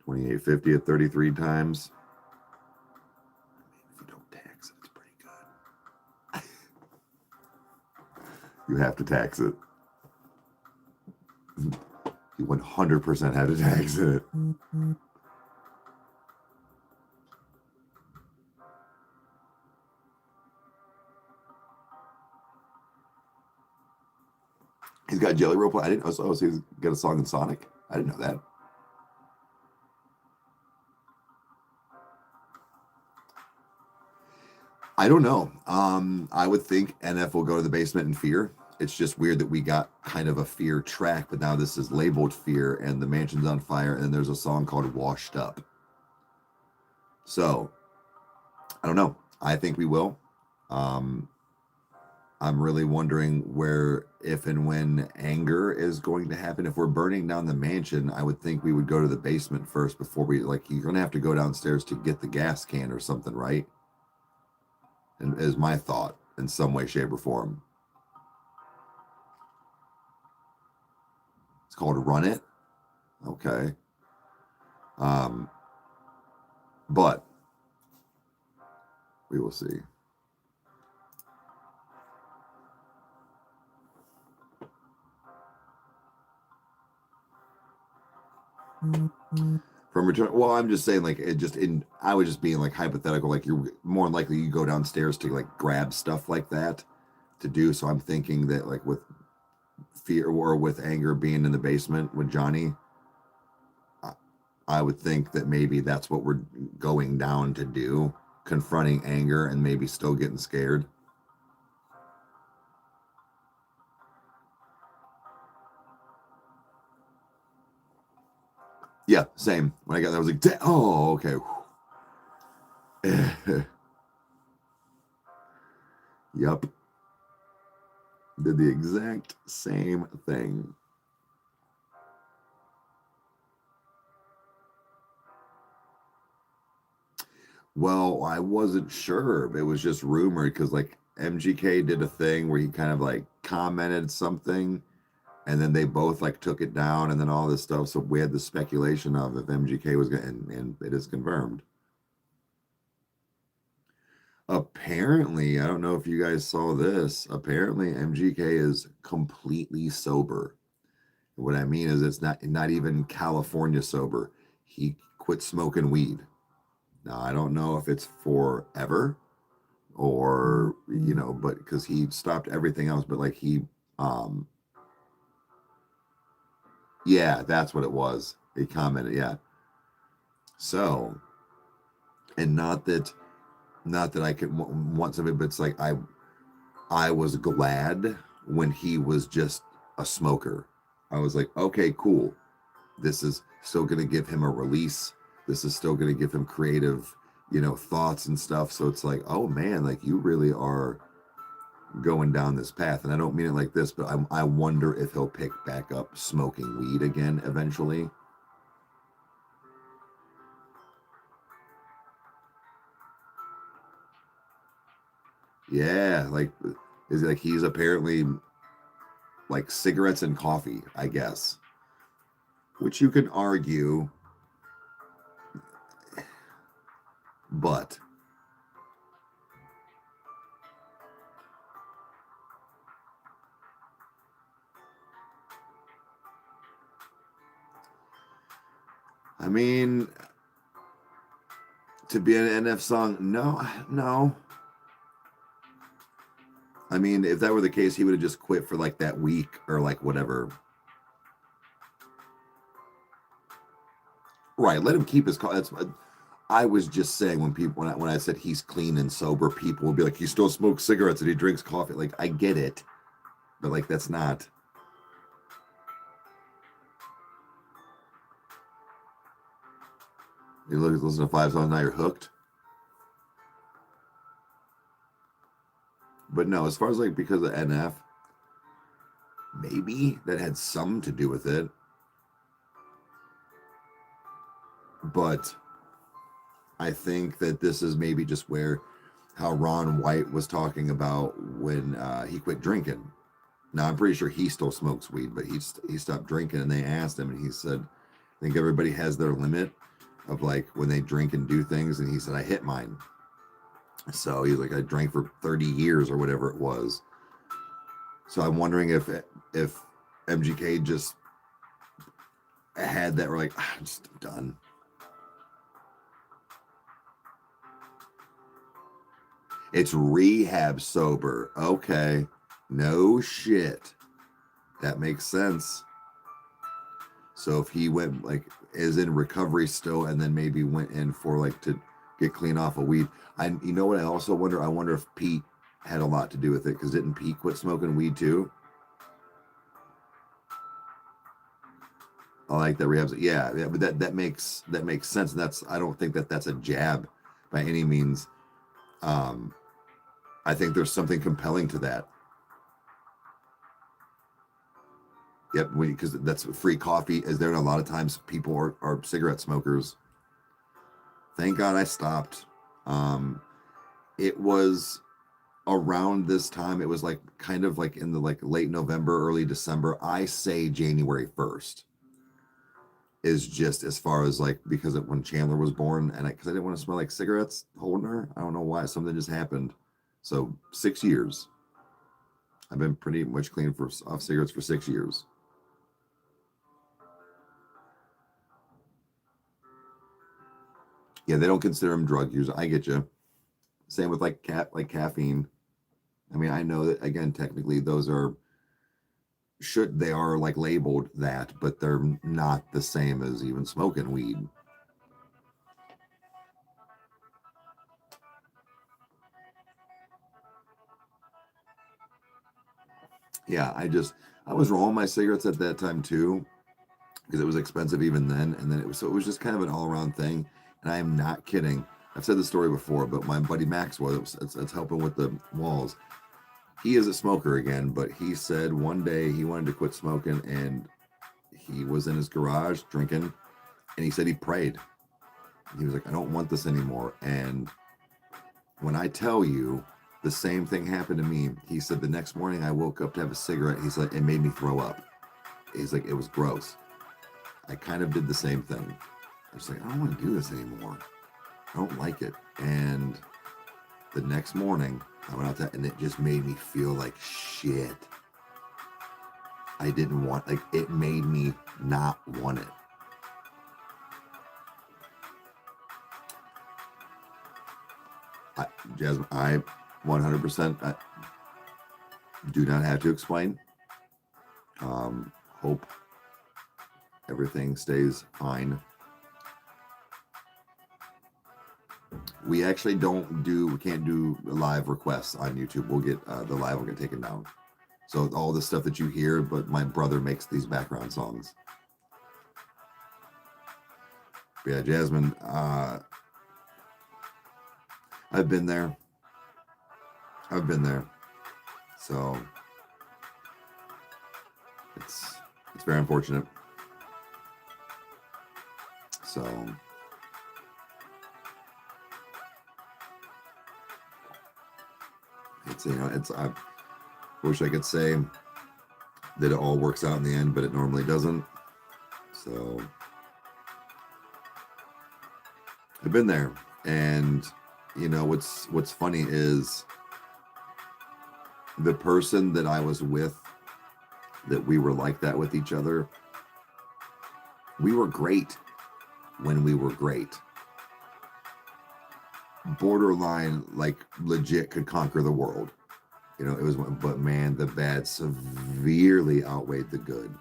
$28.50 at 33 times. I mean, if you don't tax it, it's pretty good. You have to tax it. You 100% have to tax it. He's got Jelly Roll play. I didn't know. So he's got a song in Sonic. I didn't know that. I don't know. I would think NF will go to the basement in Fear. It's just weird that we got kind of a Fear track, but now this is labeled Fear and the mansion's on fire, and there's a song called Washed Up. So, I don't know. I think we will. I'm really wondering where, if and when anger is going to happen. If we're burning down the mansion, I would think we would go to the basement first before we, like, you're going to have to go downstairs to get the gas can or something, right? And is my thought in some way, shape, or form. It's called Run It. Okay. But we will see. From return, well, I'm just saying, like, I was just being like hypothetical, like you're more than likely you go downstairs to like grab stuff like that to do. So I'm thinking that like with Fear or with anger being in the basement with Johnny, I would think that maybe that's what we're going down to do, confronting anger and maybe still getting scared. Yeah, same. When I got that, I was like, oh, okay. Yep. Did the exact same thing. Well, I wasn't sure. It was just rumored because like MGK did a thing where he kind of like commented something And then they both like took it down and then all this stuff. So we had the speculation of if MGK was going to, and it is confirmed. Apparently, I don't know if you guys saw this. Apparently, MGK is completely sober. What I mean is it's not even California sober. He quit smoking weed. Now, I don't know if it's forever or, you know, but because he stopped everything else, but like yeah, that's what it was. He commented, yeah. So, and not that I could want something, but it's like I was glad when he was just a smoker. I was like, okay, cool. This is still going to give him a release. This is still going to give him creative, you know, thoughts and stuff. So it's like, oh man, like you really are going down this path. And I don't mean it like this, but I wonder if he'll pick back up smoking weed again eventually. Yeah, like is it like he's apparently like cigarettes and coffee, I guess. Which you can argue, but I mean, to be an NF song, no. I mean, if that were the case, he would have just quit for like that week or like whatever. Right, let him keep his car. That's I was just saying when I said he's clean and sober, people will be like, he still smokes cigarettes and he drinks coffee. Like I get it, but like that's not. You listen to 5 songs now, you're hooked. But no, as far as like because of NF, maybe that had some to do with it. But I think that this is maybe just where how Ron White was talking about when he quit drinking. Now I'm pretty sure he still smokes weed, but he stopped drinking. And they asked him, and he said, "I think everybody has their limit of like when they drink and do things." And he said, "I hit mine." So he's like, "I drank for 30 years or whatever it was." So I'm wondering if MGK just had that, we're like, I'm just done. It's rehab sober. Okay. No shit. That makes sense. So if he went like is in recovery still and then maybe went in for like to get clean off of weed. You know what I also wonder? I wonder if Pete had a lot to do with it, because didn't Pete quit smoking weed too? I like that rehab. Yeah, but that makes sense. And I don't think that's a jab by any means. I think there's something compelling to that. Yep, because that's free coffee is there, and a lot of times people are cigarette smokers. Thank God I stopped. It was around this time. It was like kind of like in the like late November, early December. I say January 1st is just as far as like because when Chandler was born, and because I didn't want to smell like cigarettes holding her. I don't know why, something just happened. So 6 years. I've been pretty much clean off cigarettes for 6 years. Yeah, they don't consider them drug users. I get you. Same with like caffeine. I mean, I know that again, technically those are they are like labeled that, but they're not the same as even smoking weed. Yeah, I was rolling my cigarettes at that time too, because it was expensive even then, and then it was just kind of an all around thing. And I am not kidding. I've said the story before, but my buddy Maxwell, it's helping with the walls. He is a smoker again, but he said one day he wanted to quit smoking, and he was in his garage drinking, and he said he prayed. He was like, I don't want this anymore. And when I tell you the same thing happened to me, he said the next morning I woke up to have a cigarette. He said it made me throw up. he's like, it was gross. I kind of did the same thing. I was like, I don't want to do this anymore. I don't like it. And the next morning, I went out there and it just made me feel like shit. I didn't want, like, it made me not want it. Jasmine, I 100% do not have to explain. Hope everything stays fine. We actually we can't do live requests on YouTube. We'll get, the live will get taken down. So all the stuff that you hear, but my brother makes these background songs. But yeah, Jasmine, I've been there. So it's very unfortunate. So it's, you know, I wish I could say that it all works out in the end, but it normally doesn't. So I've been there, and you know what's funny is the person that I was with, that we were like that with each other. We were great when we were great. Borderline, like, legit could conquer the world. You know, it was, but man, the bad severely outweighed the good.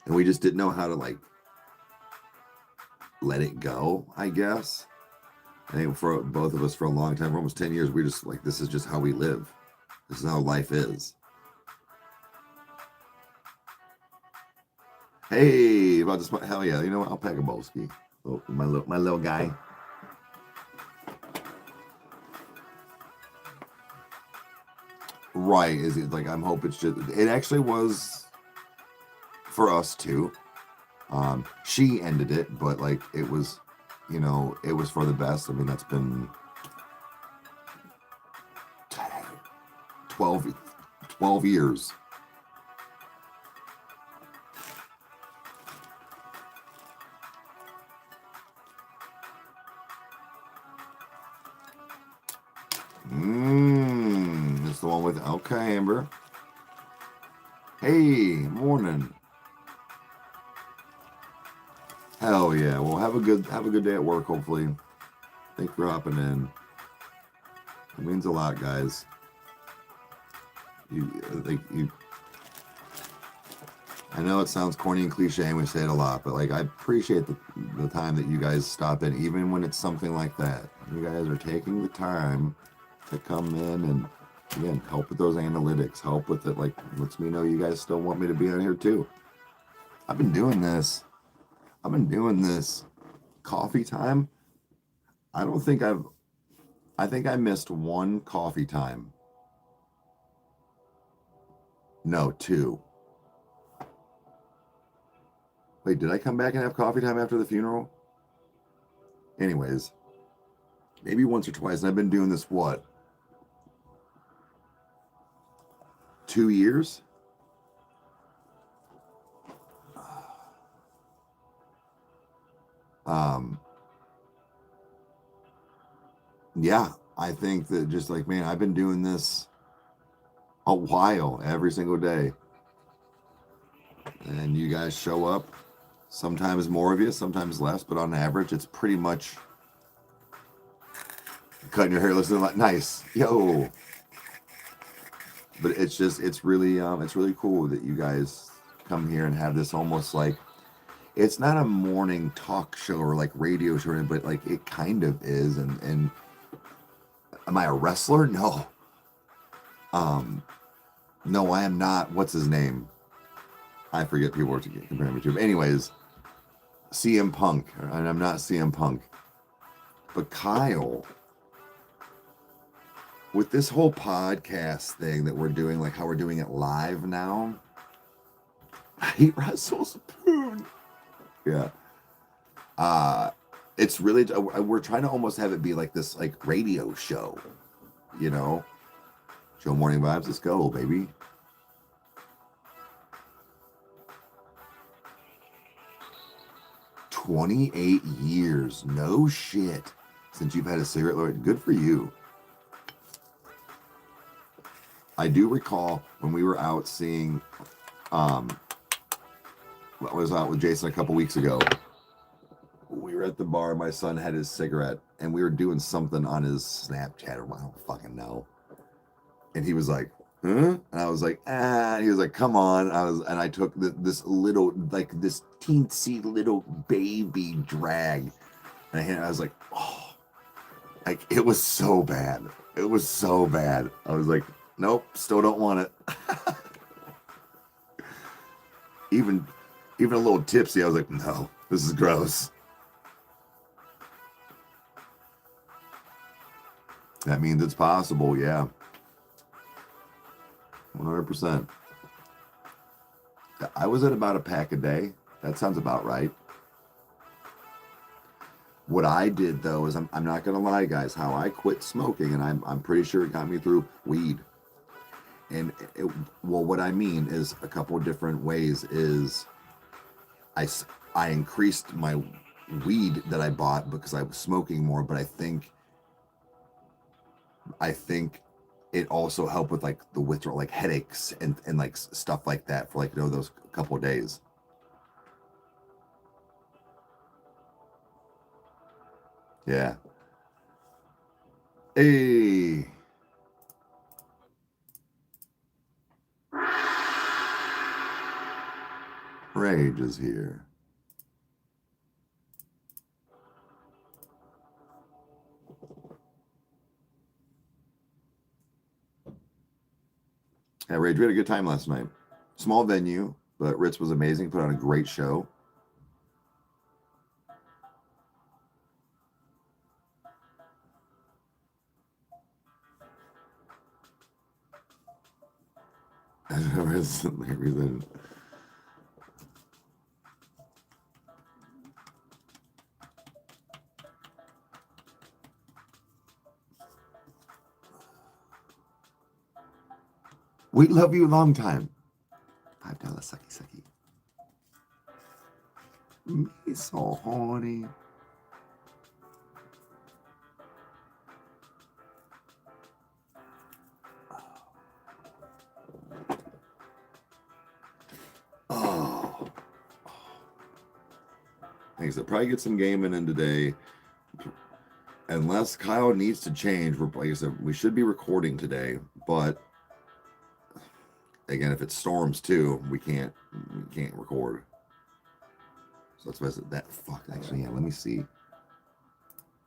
And we just didn't know how to, like, let it go, I guess. I think for both of us, for a long time, for almost 10 years, we just like, this is just how we live. This is how life is. Hey, about this, hell yeah, you know what? I'll pack a Bolski. Oh, my little guy. Right, is it like, I'm hoping it's just, it actually was for us too. She ended it, but like, it was, you know, it was for the best. I mean, that's been 12 years. It's the one with, okay, Amber. Hey, morning. Hell yeah. Well, have a good day at work, hopefully. Thanks for hopping in. It means a lot, guys. I know it sounds corny and cliche and we say it a lot, but like, I appreciate the time that you guys stop in, even when it's something like that. You guys are taking the time to come in and, again, help with those analytics, help with it. Like, lets me know you guys still want me to be on here too. I've been doing this coffee time. I think I missed one coffee time. No, two. Wait, did I come back and have coffee time after the funeral? Anyways, maybe once or twice. And I've been doing this, what? 2 years? Yeah, I think that just like, man, I've been doing this a while, every single day. And you guys show up, sometimes more of you, sometimes less, but on average, it's pretty much cutting your hair, listening like, nice, yo. But it's just, it's really cool that you guys come here and have this almost like, it's not a morning talk show or like radio show, but like it kind of is. And am I a wrestler? No. No, I am not. What's his name? I forget, people are comparing me to. But anyways, CM Punk, and I'm not CM Punk. But Kyle, with this whole podcast thing that we're doing, like how we're doing it live now, he wrestles Spoon. Yeah. It's really, we're trying to almost have it be like this, like, radio show, you know? Show morning vibes, let's go, baby. 28 years. No shit. Since you've had a cigarette, Lord, good for you. I do recall when we were out seeing, I was out with Jason a couple weeks ago. We were at the bar. My son had his cigarette, and we were doing something on his Snapchat, or I don't fucking know. And he was like, "Huh?" And I was like, "Ah." And he was like, "Come on." And I took this little, like this teensy little baby drag, and I was like, "Oh," like it was so bad. It was so bad. I was like, "Nope, still don't want it." even a little tipsy, I was like, "No, this is gross." That means it's possible, yeah. 100%. I was at about a pack a day. That sounds about right. What I did though is, I'm not gonna lie, guys, how I quit smoking, and I'm pretty sure it got me through weed. And well, what I mean is a couple of different ways. Is I increased my weed that I bought because I was smoking more, but I think it also helped with like the withdrawal, like headaches and like stuff like that for like, you know, those couple of days. Yeah. Hey. Rage is here. Yeah, Rage, we had a good time last night. Small venue, but Ritz was amazing. Put on a great show. We love you a long time. $5 sucky sucky. He's so horny. Oh. Thanks. I'll probably get some gaming in today. Unless Kyle needs to change, like I said, we should be recording today, but again, if it storms too, we can't record. So that's why that fuck. Actually, yeah. Let me see.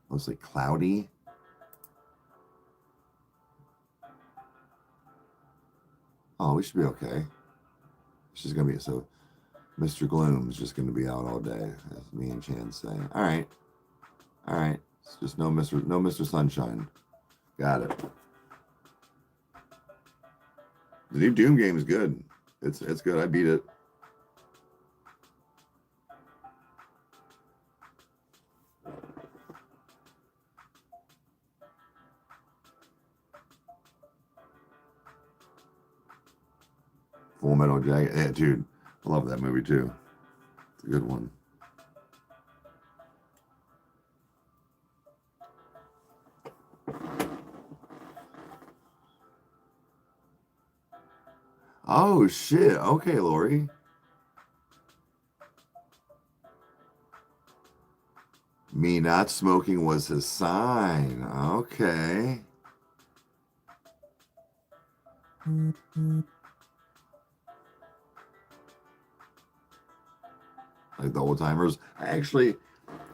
Mostly cloudy. Oh, we should be okay. It's just gonna be so. Mr. Gloom's just gonna be out all day, as me and Chan say. All right. It's just no Mr. Sunshine. Got it. The new Doom game is good. It's good. I beat it. Full Metal Jacket. Yeah, dude. I love that movie too. It's a good one. Oh shit. Okay, Lori. Me not smoking was his sign. Okay. Like the old timers. I actually,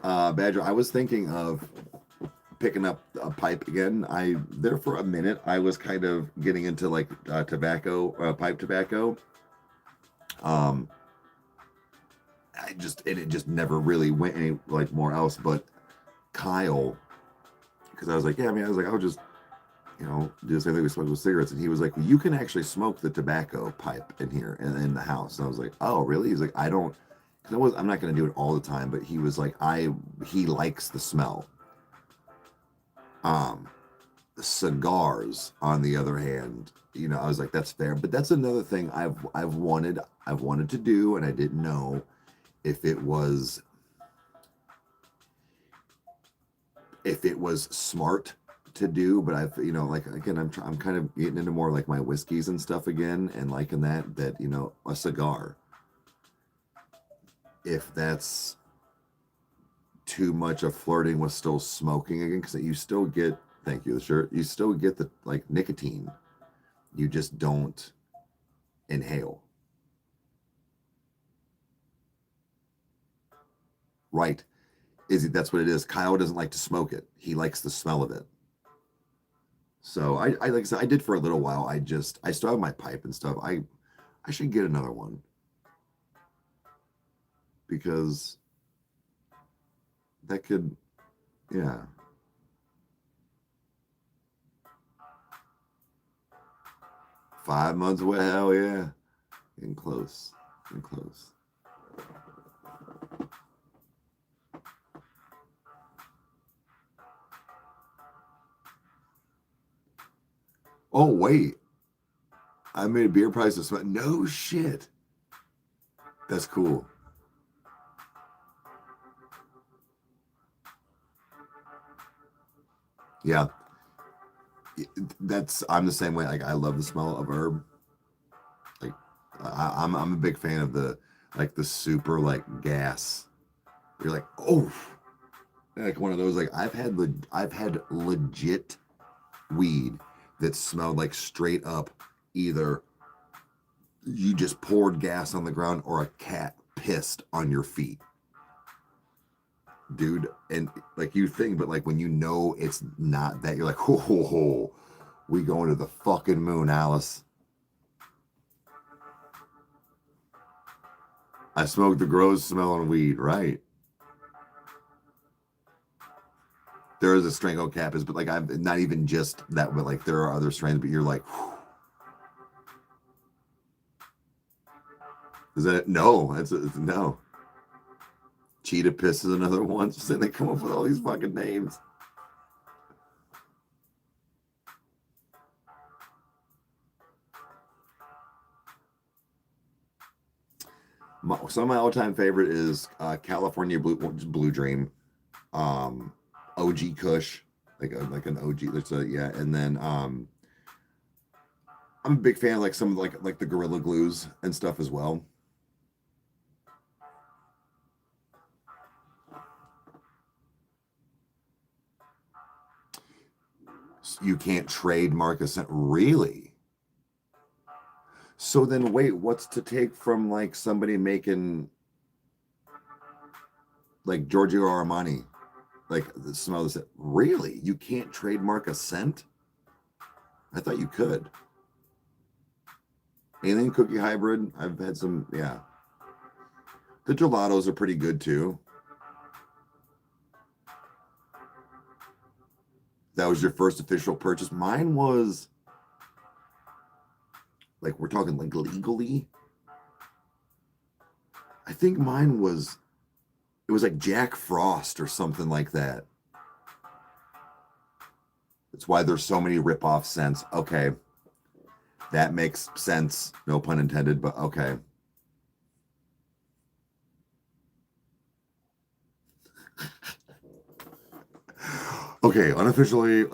Badger, I was thinking of picking up a pipe again. There for a minute, I was kind of getting into like tobacco, pipe tobacco. It just never really went any like more else. But Kyle, because I was like, yeah, I mean, I was like, I'll just, you know, do the same thing we smoked with cigarettes. And he was like, well, you can actually smoke the tobacco pipe in here in the house. And I was like, oh, really? He's like, I'm not going to do it all the time, but he was like, he likes the smell. Cigars, on the other hand, you know, I was like, that's fair. But that's another thing I've wanted to do, and I didn't know if it was if it was smart to do, but I've, like, again, I'm kind of getting into more like my whiskeys and stuff again, and liking that, a cigar, if that's too much of flirting with still smoking again, because you still get, thank you, the shirt, you still get the like nicotine, you just don't inhale. Right. That's what it is. Kyle doesn't like to smoke it. He likes the smell of it. So I like I said, I did for a little while. I still have my pipe and stuff. I should get another one because that could, yeah. Five months away, hell yeah. Getting close. Getting close. Oh wait. I made a beer price this month. No shit. That's cool. Yeah. I'm the same way. Like I love the smell of herb. Like I'm a big fan of the super like gas. You're like, oh, like one of those. Like I've had legit weed that smelled like straight up either you just poured gas on the ground or a cat pissed on your feet, dude. And like you think, but like when you know it's not that, you're like, ho ho ho, we going to the fucking moon, Alice. I smoked the gross smelling weed, right? There is a strain called Cappas, but like I've not even just that, but like there are other strains, but you're like, whew. Is that no? It's no. Cheetah piss is another one. So they come up with all these fucking names. Some of my all-time favorite is California Blue Dream, OG Kush, like an OG. That's yeah, and then I'm a big fan of like some of like the Gorilla Glues and stuff as well. You can't trademark a scent, really? So then wait, what's to take from like somebody making like Giorgio Armani, like the smell of the scent? Really? You can't trademark a scent? I thought you could. Alien Cookie Hybrid, I've had some, yeah. The gelatos are pretty good too. That was your first official purchase. Mine was like, we're talking like legally. I think mine was, it was like Jack Frost or something like that. That's why there's so many rip-off scents. Okay. That makes sense. No pun intended, but okay. Okay, unofficially.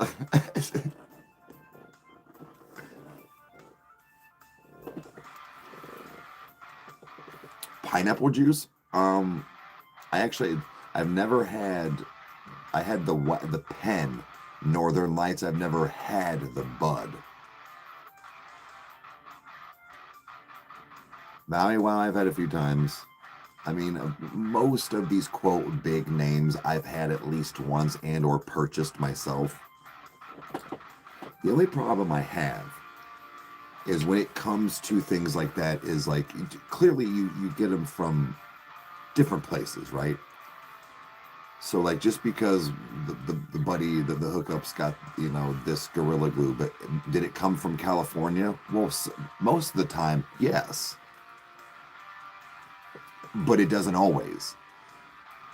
Pineapple juice. I've never had. I had the pen, Northern Lights. I've never had the bud. Maui Wow, I've had a few times. I mean, most of these quote big names I've had at least once and or purchased myself. The only problem I have is when it comes to things like that is like, clearly you get them from different places, right? So like just because the buddy, the hookup's got, this Gorilla Glue, but did it come from California? Well, most of the time, yes. But it doesn't always.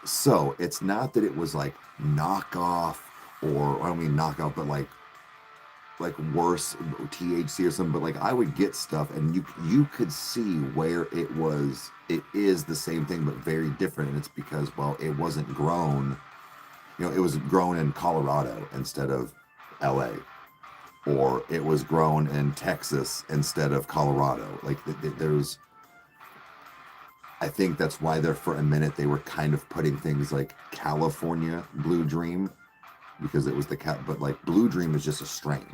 So it's not that it was like knockoff, or I don't mean knockoff, but like worse THC or something. But like I would get stuff and you could see where it is the same thing but very different, and it's because, well, it wasn't grown You know, it was grown in Colorado instead of LA, or it was grown in Texas instead of Colorado. Like there's, I think that's why there for a minute they were kind of putting things like California Blue Dream, because it was but like Blue Dream is just a strain.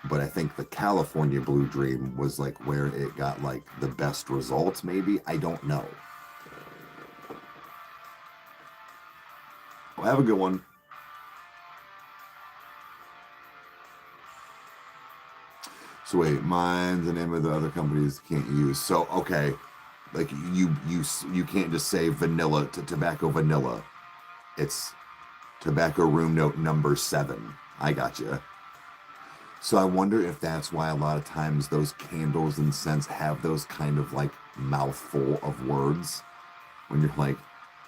But I think the California Blue Dream was like where it got like the best results, maybe. I don't know. Well, have a good one. So wait, mine's the name of the other companies can't use. So okay, like you can't just say vanilla to tobacco vanilla. It's tobacco room note number 7. I got you. So I wonder if that's why a lot of times those candles and scents have those kind of like mouthful of words when you're like,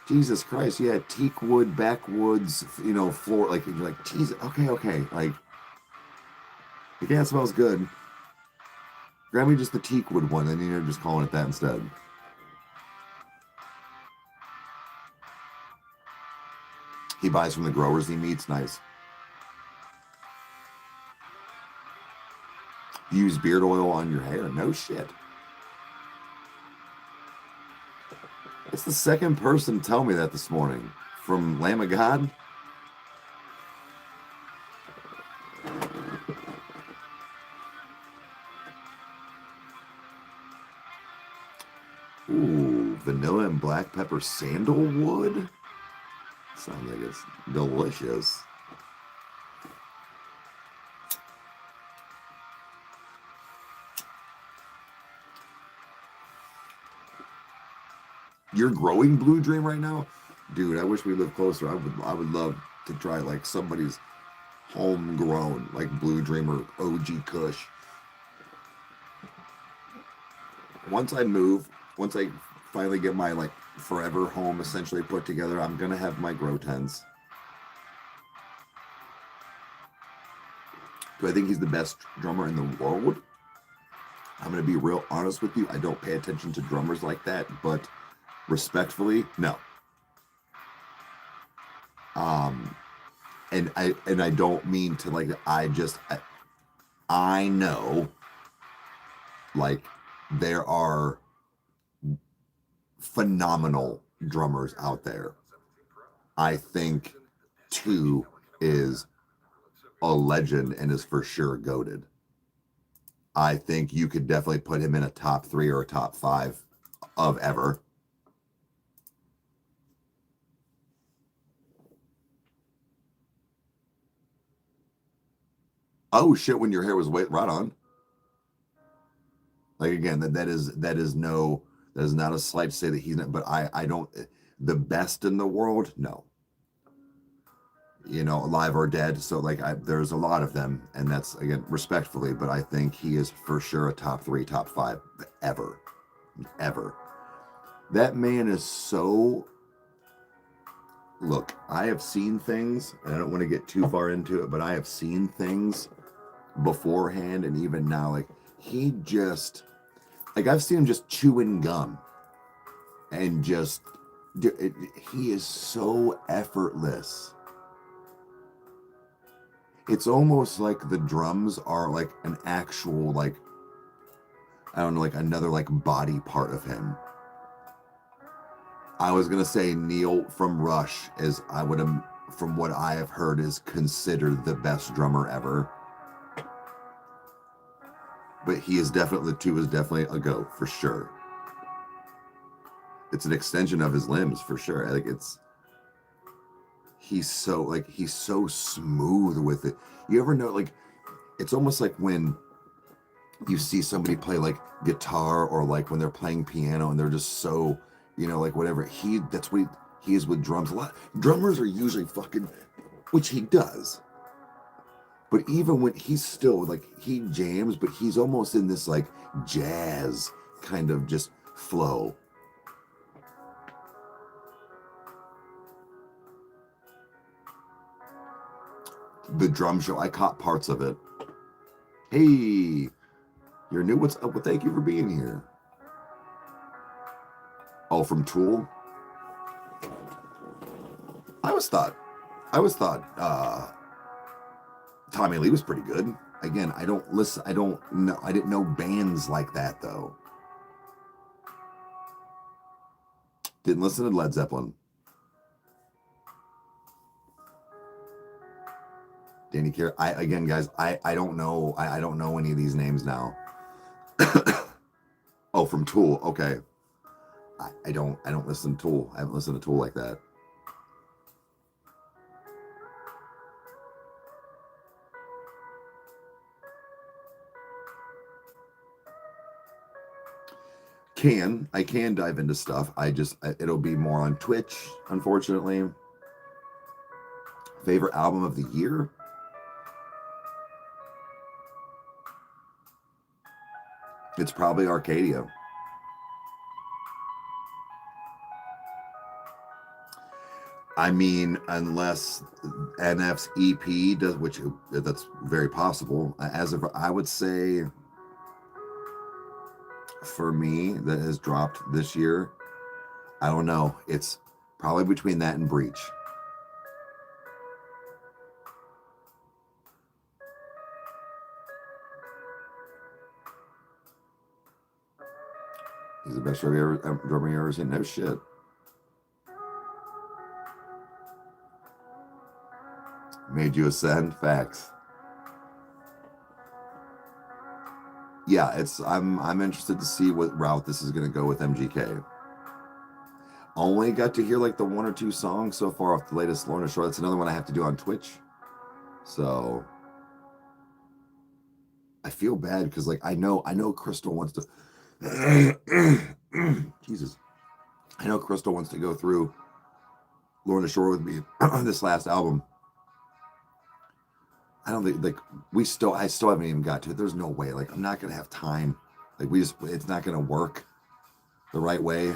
Jesus Christ, yeah, teak wood, backwoods, you know, floor, like you're like, Jesus, okay, like, yeah, it smells good. Grab me just the teak wood one, and you're just calling it that instead. He buys from the growers he meets, nice. Use beard oil on your hair, no shit. It's the second person to tell me that this morning. From Lamb of God. Ooh, vanilla and black pepper sandalwood? Sounds like it's delicious. You're growing Blue Dream right now? Dude, I wish we lived closer. I would love to try like somebody's homegrown, like Blue Dream or OG Kush. Once I finally get my like forever home essentially put together, I'm gonna have my grow tents. Do I think he's the best drummer in the world? I'm gonna be real honest with you. I don't pay attention to drummers like that, but respectfully, no. And I don't mean to like, I know like there are phenomenal drummers out there. I think 2 is a legend and is for sure goated. I think you could definitely put him in a top 3 or a top 5 of ever. Oh shit! When your hair was right on. Like again, that is not a slight to say that he's not. But I don't. The best in the world, no. You know, alive or dead. So like, there's a lot of them, and that's again respectfully. But I think he is for sure a top 3, top 5 ever. That man is so. Look, I have seen things, and I don't want to get too far into it, but I have seen things beforehand and even now, like he just like I've seen him just chewing gum and just he is so effortless. It's almost like the drums are like an actual like I don't know, like another like body part of him. I was gonna say Neil from Rush is from what I have heard is considered the best drummer ever. But he is definitely, 2 is definitely a go, for sure. It's an extension of his limbs, for sure. Like, he's so smooth with it. You ever know, like, it's almost like when you see somebody play, like, guitar or, like, when they're playing piano and they're just so, you know, like, whatever. That's what he is with drums. A lot. Drummers are usually fucking, which he does. But even when he's still like he jams, but he's almost in this like jazz kind of just flow. The drum show, I caught parts of it. Hey, you're new. What's up? Well, thank you for being here. Oh, from Tool? I always thought I always thought Tommy Lee was pretty good. Again, I don't listen. I don't know. I didn't know bands like that though. Didn't listen to Led Zeppelin. Danny Carey. Again, guys, I don't know. I don't know any of these names now. Oh, from Tool. Okay. I don't listen to Tool. I haven't listened to Tool like that. I can dive into stuff. It'll be more on Twitch, unfortunately. Favorite album of the year? It's probably Arcadia. I mean, unless NF's EP does, which that's very possible. As of I would say, for me, that has dropped this year. I don't know. It's probably between that and Breach. He's the best drummer you've ever seen. No shit. Made you ascend. Facts. Yeah, I'm interested to see what route this is gonna go with MGK. Only got to hear like the 1 or 2 songs so far off the latest Lorna Shore. That's another one I have to do on Twitch. So I feel bad because like I know Crystal wants to Jesus. I know Crystal wants to go through Lorna Shore with me on this last album. I don't think like I still haven't even got to it. There's no way. Like I'm not gonna have time. Like it's not gonna work the right way.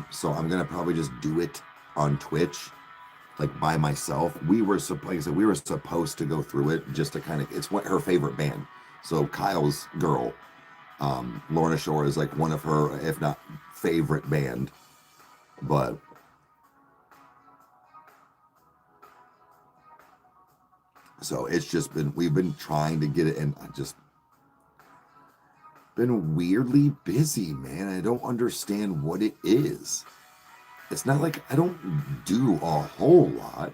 So I'm gonna probably just do it on Twitch, like by myself. We were supposed to go through it just to kind of. It's what her favorite band. So Kyle's girl, Lorna Shore is like one of her, if not favorite band, but. So it's just we've been trying to get it, and I just been weirdly busy, man. I don't understand what it is. It's not like I don't do a whole lot.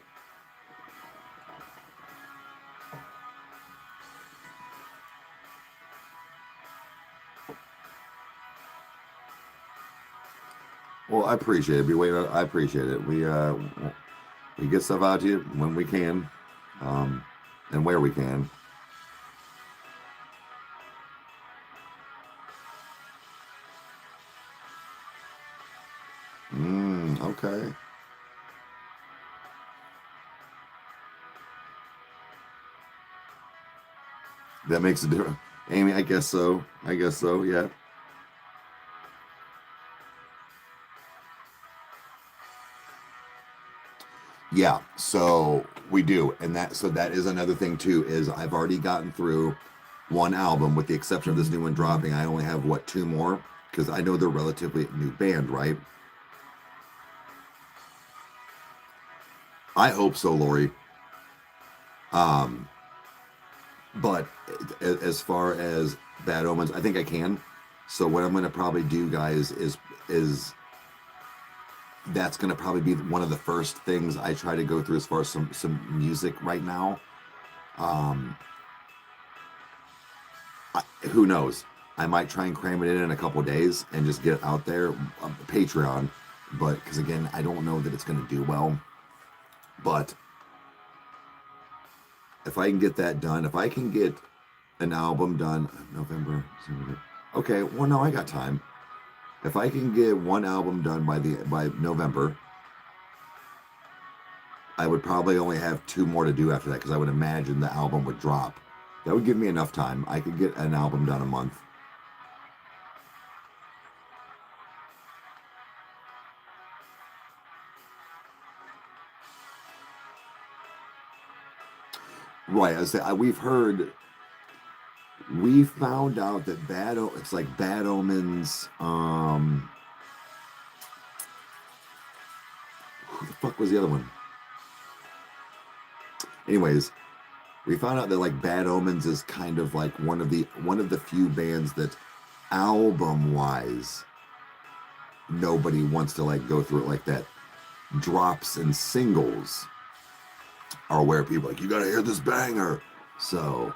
Well, I appreciate it. I appreciate it. We get stuff out to you when we can, and where we can. Okay. That makes a difference. Amy, I guess so. Yeah. Yeah, so we do. And that is another thing too, is I've already gotten through one album with the exception of this new one dropping. I only have 2 more because I know they're relatively new band, right? I hope so, Lori. But as far as Bad Omens, I think I can. So what I'm going to probably do, guys, is that's going to probably be one of the first things I try to go through as far as some music right now. Who knows? I might try and cram it in a couple days and just get it out there, Patreon. But because again, I don't know that it's going to do well. But if I can get that done, if I can get an album done, November. Okay, well, no, I got time. If I can get one album done by November, I would probably only have 2 more to do after that because I would imagine the album would drop. That would give me enough time. I could get an album done a month. Right, we found out that it's like Bad Omens. Who the fuck was the other one? Anyways, we found out that like Bad Omens is kind of like one of the few bands that album wise nobody wants to like go through it like that. Drops and singles are where people are like, you gotta hear this banger. So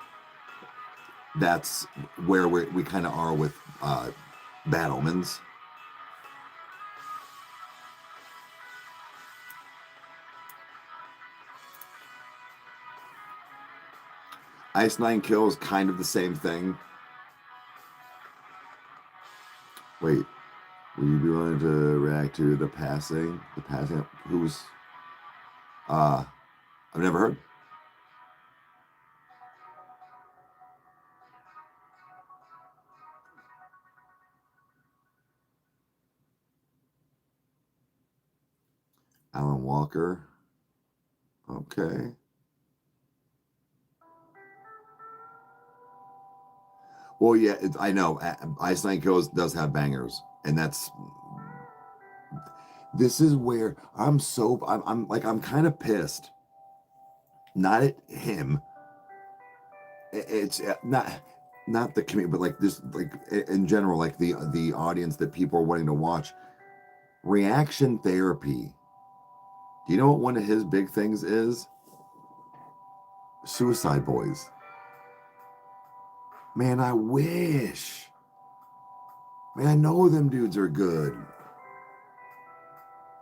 that's where we kind of are with Bad Omens. Ice Nine Kills, kind of the same thing. Wait, will you be willing to react to the passing? The passing? Who's? I've never heard. Alan Walker. Okay. Well, yeah, I know. Ice Nine Kills does have bangers, and this is where I'm kind of pissed. Not at him. It's not the community, but like this, like in general, like the audience that people are wanting to watch. Reaction therapy. Do you know what one of his big things is? Suicide Boys. Man, I wish. Man, I know them dudes are good.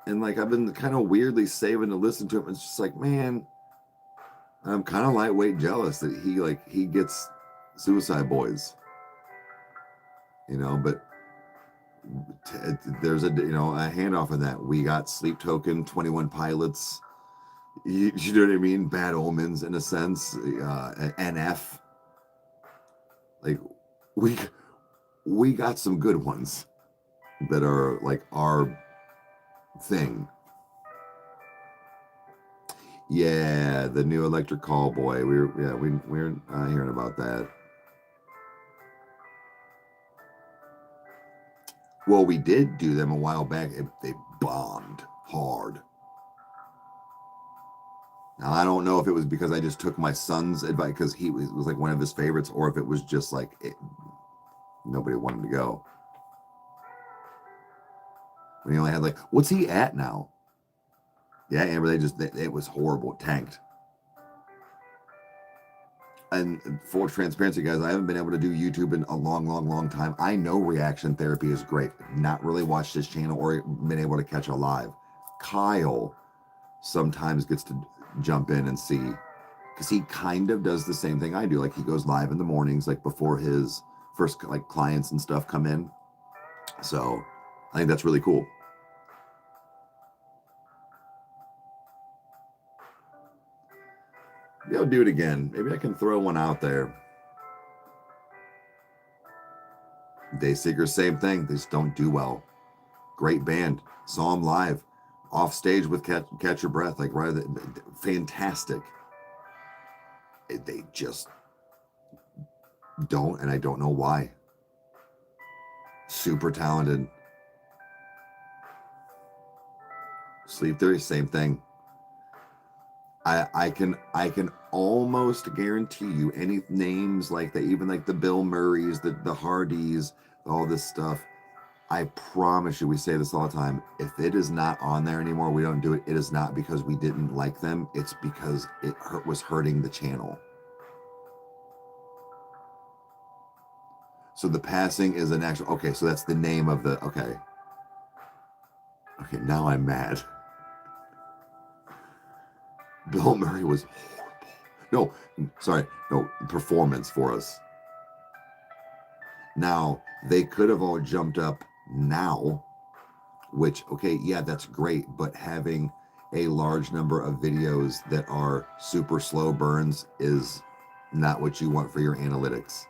And like I've been kind of weirdly saving to listen to him. It's just like, man, I'm kind of lightweight jealous that he gets Suicide Boys. But there's a a handoff in that. We got Sleep Token, 21 Pilots. You know what I mean? Bad Omens in a sense. NF. Like we got some good ones that are like our thing. Yeah, the new Electric Callboy. We're hearing about that. Well, we did do them a while back. They bombed hard. Now I don't know if it was because I just took my son's advice because he was like one of his favorites, or if it was just like nobody wanted to go. When he only had like, what's he at now? Yeah, Amber, it was horrible. It tanked. And for transparency, guys, I haven't been able to do YouTube in a long time. I know reaction therapy is great. Not really watched his channel or been able to catch a live. Kyle sometimes gets to jump in and see, because he kind of does the same thing I do. Like he goes live in the mornings, like before his first like clients and stuff come in. So I think that's really cool. Maybe I'll do it again. Maybe I can throw one out there. Dayseekers, same thing. They just don't do well. Great band. Saw them live. Off stage with Catch Your Breath. Like, right, fantastic. They just don't, and I don't know why. Super talented. Sleep Theory, same thing. I can almost guarantee you any names like that, even like the Bill Murrays, the Hardys, all this stuff. I promise you, we say this all the time. If it is not on there anymore, we don't do it. It is not because we didn't like them. It's because it was hurting the channel. So the passing is an actual. Okay, so that's the name of the. Okay. Okay, now I'm mad. Bill Murray was horrible. No, sorry, no, performance for us. Now, they could have all jumped up now, which, okay, yeah, that's great, but having a large number of videos that are super slow burns is not what you want for your analytics.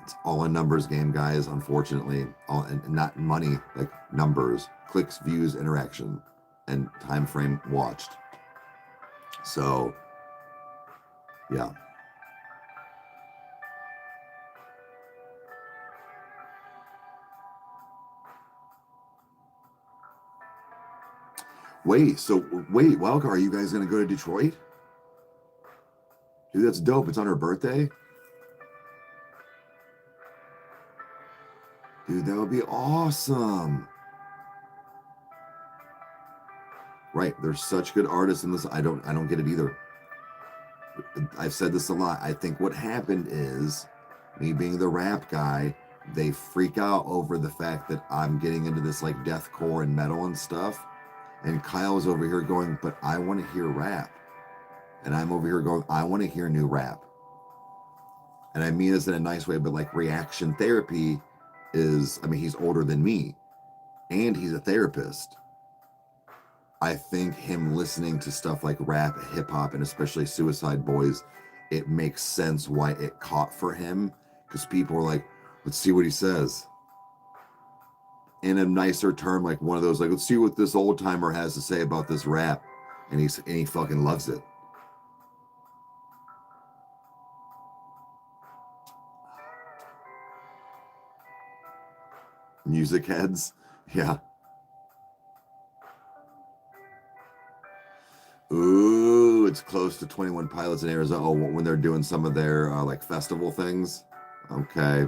It's all a numbers game, guys, unfortunately. And not money, like numbers, clicks, views, interaction, and time frame watched. So, yeah. Wait, Wildcard, are you guys going to go to Detroit? Dude, that's dope. It's on her birthday? Dude, that would be awesome. Right. There's such good artists in this. I don't get it either. I've said this a lot. I think what happened is me being the rap guy, they freak out over the fact that I'm getting into this like deathcore and metal and stuff. And Kyle's over here going, but I want to hear rap. And I'm over here going, I want to hear new rap. And I mean this in a nice way, but like reaction therapy is, I mean, he's older than me and he's a therapist. I think him listening to stuff like rap, hip hop, and especially Suicide Boys, it makes sense why it caught for him, because people were like, let's see what he says. In a nicer term, like one of those, like, let's see what this old timer has to say about this rap. And he fucking loves it. Music heads. Yeah. Ooh, it's close to 21 Pilots in Arizona. Oh, when they're doing some of their like festival things. Okay.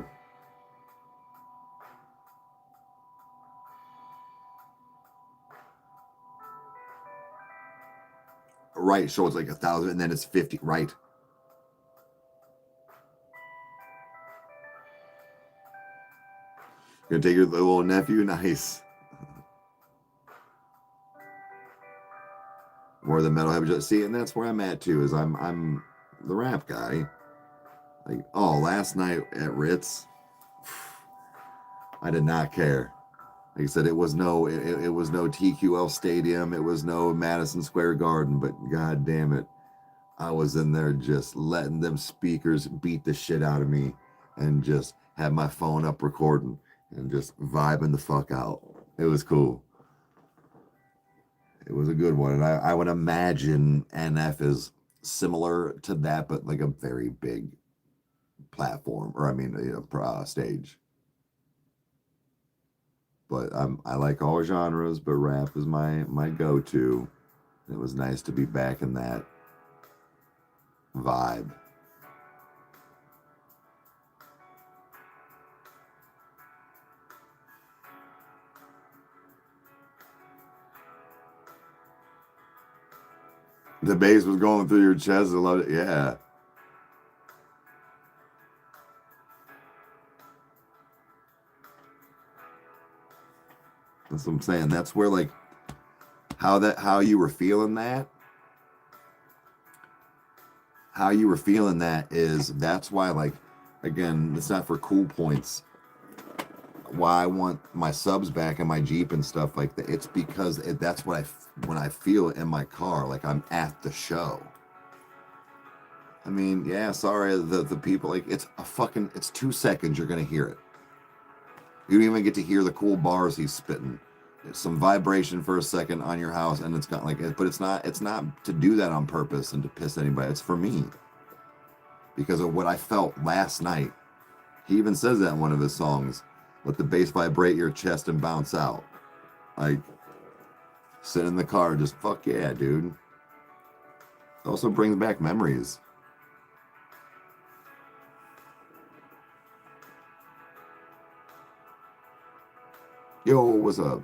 Right. So it's like 1,000 and then it's 50. Right. You're gonna take your little nephew? Nice. More the metal heavy. See, and that's where I'm at too, is I'm the rap guy. Like, oh, last night at Ritz, I did not care. Like I said, it was no TQL Stadium, it was no Madison Square Garden, but god damn it, I was in there just letting them speakers beat the shit out of me and just had my phone up recording and just vibing the fuck out. It was cool. It was a good one. And I would imagine NF is similar to that, but like a very big platform, or I mean, stage. But I like all genres, but rap is my go-to. It was nice to be back in that vibe. The bass was going through your chest. I loved it. Yeah. That's what I'm saying. That's where like how you were feeling that. How you were feeling that is that's why, like, again, it's not for cool points. Why I want my subs back in my Jeep and stuff like that. It's because that's what when I feel it in my car, like I'm at the show. I mean, yeah, sorry, the people, like, it's 2 seconds you're gonna hear it. You don't even get to hear the cool bars he's spitting. There's some vibration for a second on your house, and it's got like, but it's not to do that on purpose and to piss anybody. It's for me because of what I felt last night. He even says that in one of his songs. Let the bass vibrate your chest and bounce out. Like, sit in the car, just fuck yeah, dude. It also brings back memories. Yo, what's up?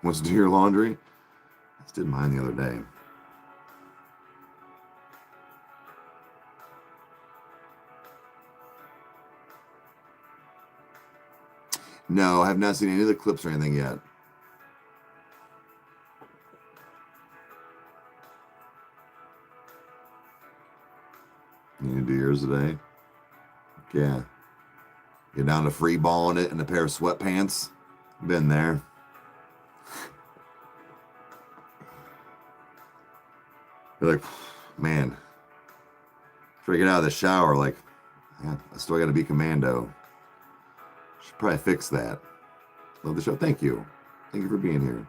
Wants to do your laundry? I just did mine the other day. No, I have not seen any of the clips or anything yet. You need to do yours today? Yeah. Get down to free balling it in a pair of sweatpants. Been there. You're like, man, after I get out of the shower, like, yeah, I still got to be commando. Should probably fix that. Love the show. Thank you. Thank you for being here.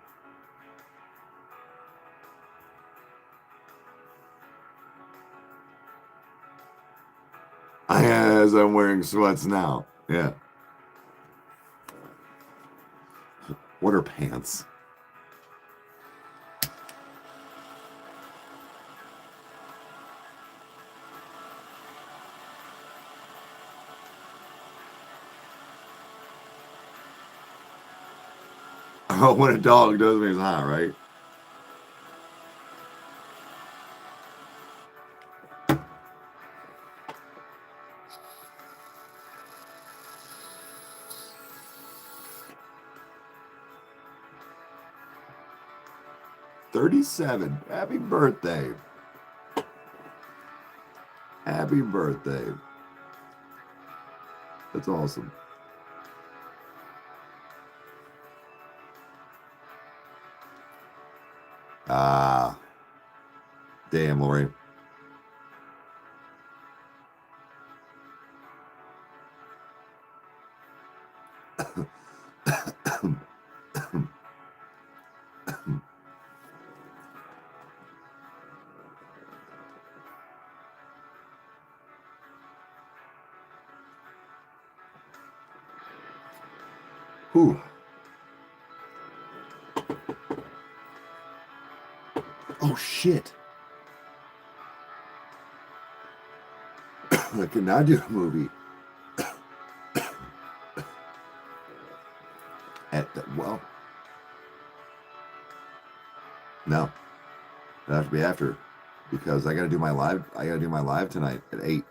As I'm wearing sweats now. Yeah. What are pants? Oh, when a dog does me, it's hot, right? "37. Happy birthday. Happy birthday." That's awesome. Ah, damn, Lori. Whew. Oh, shit. I cannot do a movie at the, well, no, it has to be after, because I gotta do my live tonight at 8.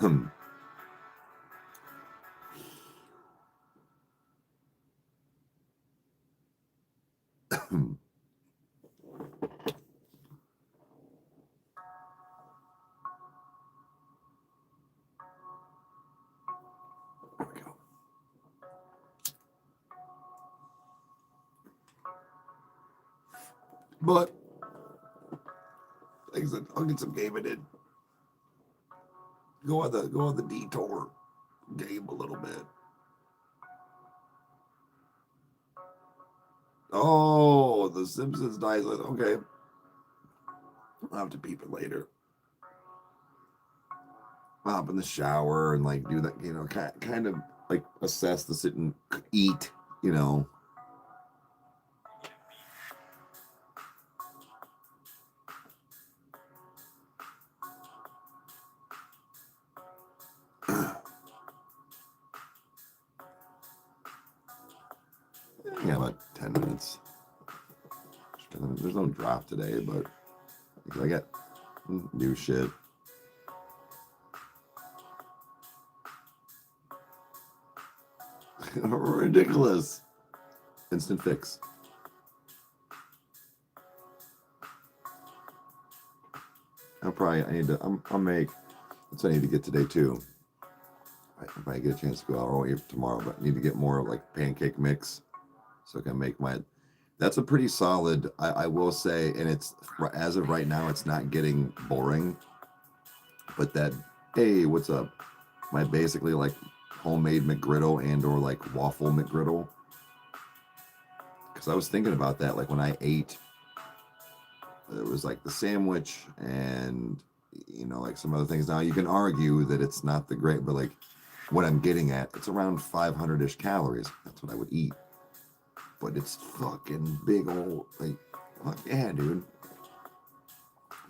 There we go. But like I said, I'll get some gaming in. Go on the detour. Game a little bit. Oh, the Simpsons dies. Okay. I'll have to peep it later. I'll hop in the shower and like do that, kind of like assess the sit and eat, you know. Yeah, about 10 minutes. There's no drop today, but because I got new shit. Ridiculous. Instant fix. I'll make, that's what I need to get today too. If I get a chance to go out, I'll wait for tomorrow, but I need to get more of like pancake mix so I can make that's a pretty solid, I will say, and it's, as of right now, it's not getting boring, but that, hey, what's up? My basically like homemade McGriddle and or like waffle McGriddle. Because I was thinking about that, like when I ate, it was like the sandwich and, like some other things. Now you can argue that it's not the great, but like what I'm getting at, it's around 500-ish calories. That's what I would eat. But it's fucking big old, like, fuck yeah, dude.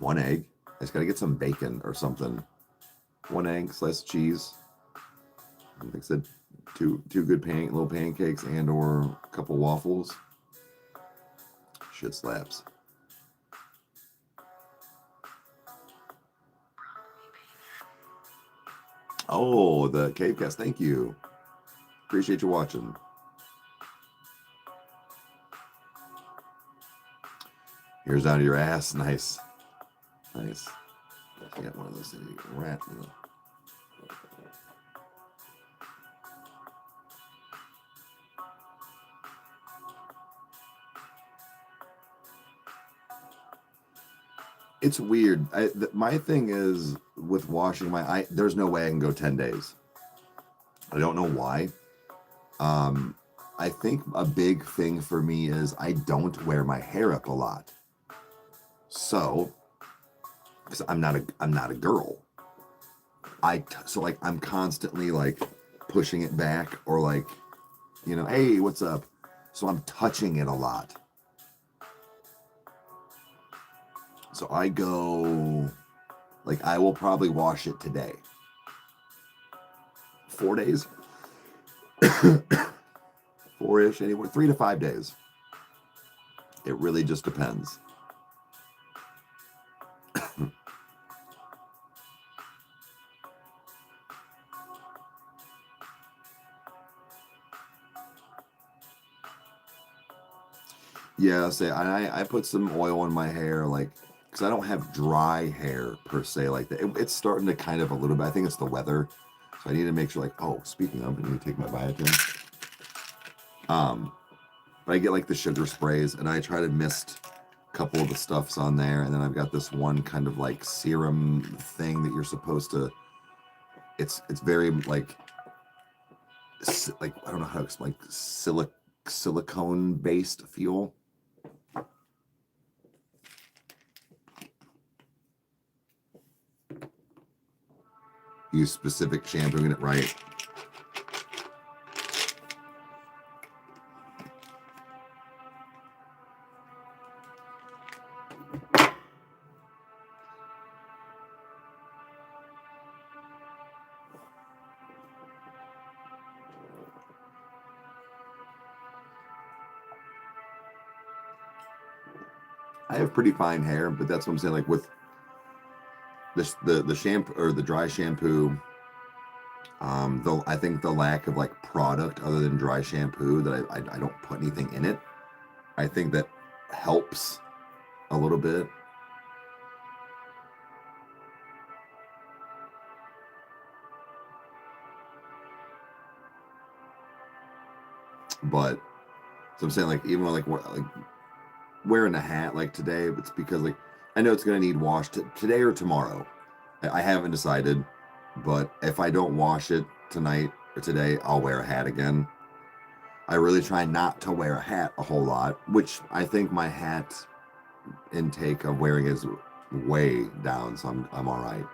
1 egg. I just gotta get some bacon or something. 1 egg, slice of cheese. Like I said, two good little pancakes and or a couple waffles. Shit slaps. Oh, the Cavecast, thank you. Appreciate you watching. Here's out of your ass. Nice. Nice. I got one of those things you can wrap, It's weird. My thing is with washing there's no way I can go 10 days. I don't know why. I think a big thing for me is I don't wear my hair up a lot. So, because I'm not a girl. So like I'm constantly like pushing it back or like You know, hey, what's up? So I'm touching it a lot. So I go, like, I will probably wash it today. 4 days? 4-ish, anywhere, 3 to 5 days. It really just depends. Yeah, say I put some oil in my hair, like, because I don't have dry hair per se like that. It's starting to kind of a little bit. I think it's the weather, so I need to make sure. Like, oh, speaking of, I need to take my biotin. But I get like the sugar sprays, and I try to mist a couple of the stuffs on there, and then I've got this one kind of like serum thing that you're supposed to. It's very like I don't know how to explain, like silicone based feel. Use specific shampoo and get it right. I have pretty fine hair, but that's what I'm saying. Like with this, the shampoo or the dry shampoo, though I think the lack of like product other than dry shampoo that I don't put anything in it, I think that helps a little bit. But so I'm saying like even when like wearing a hat like today, it's because like I know it's gonna need washed today or tomorrow. I haven't decided, but if I don't wash it tonight or today, I'll wear a hat again. I really try not to wear a hat a whole lot, which I think my hat intake of wearing is way down, so I'm all right.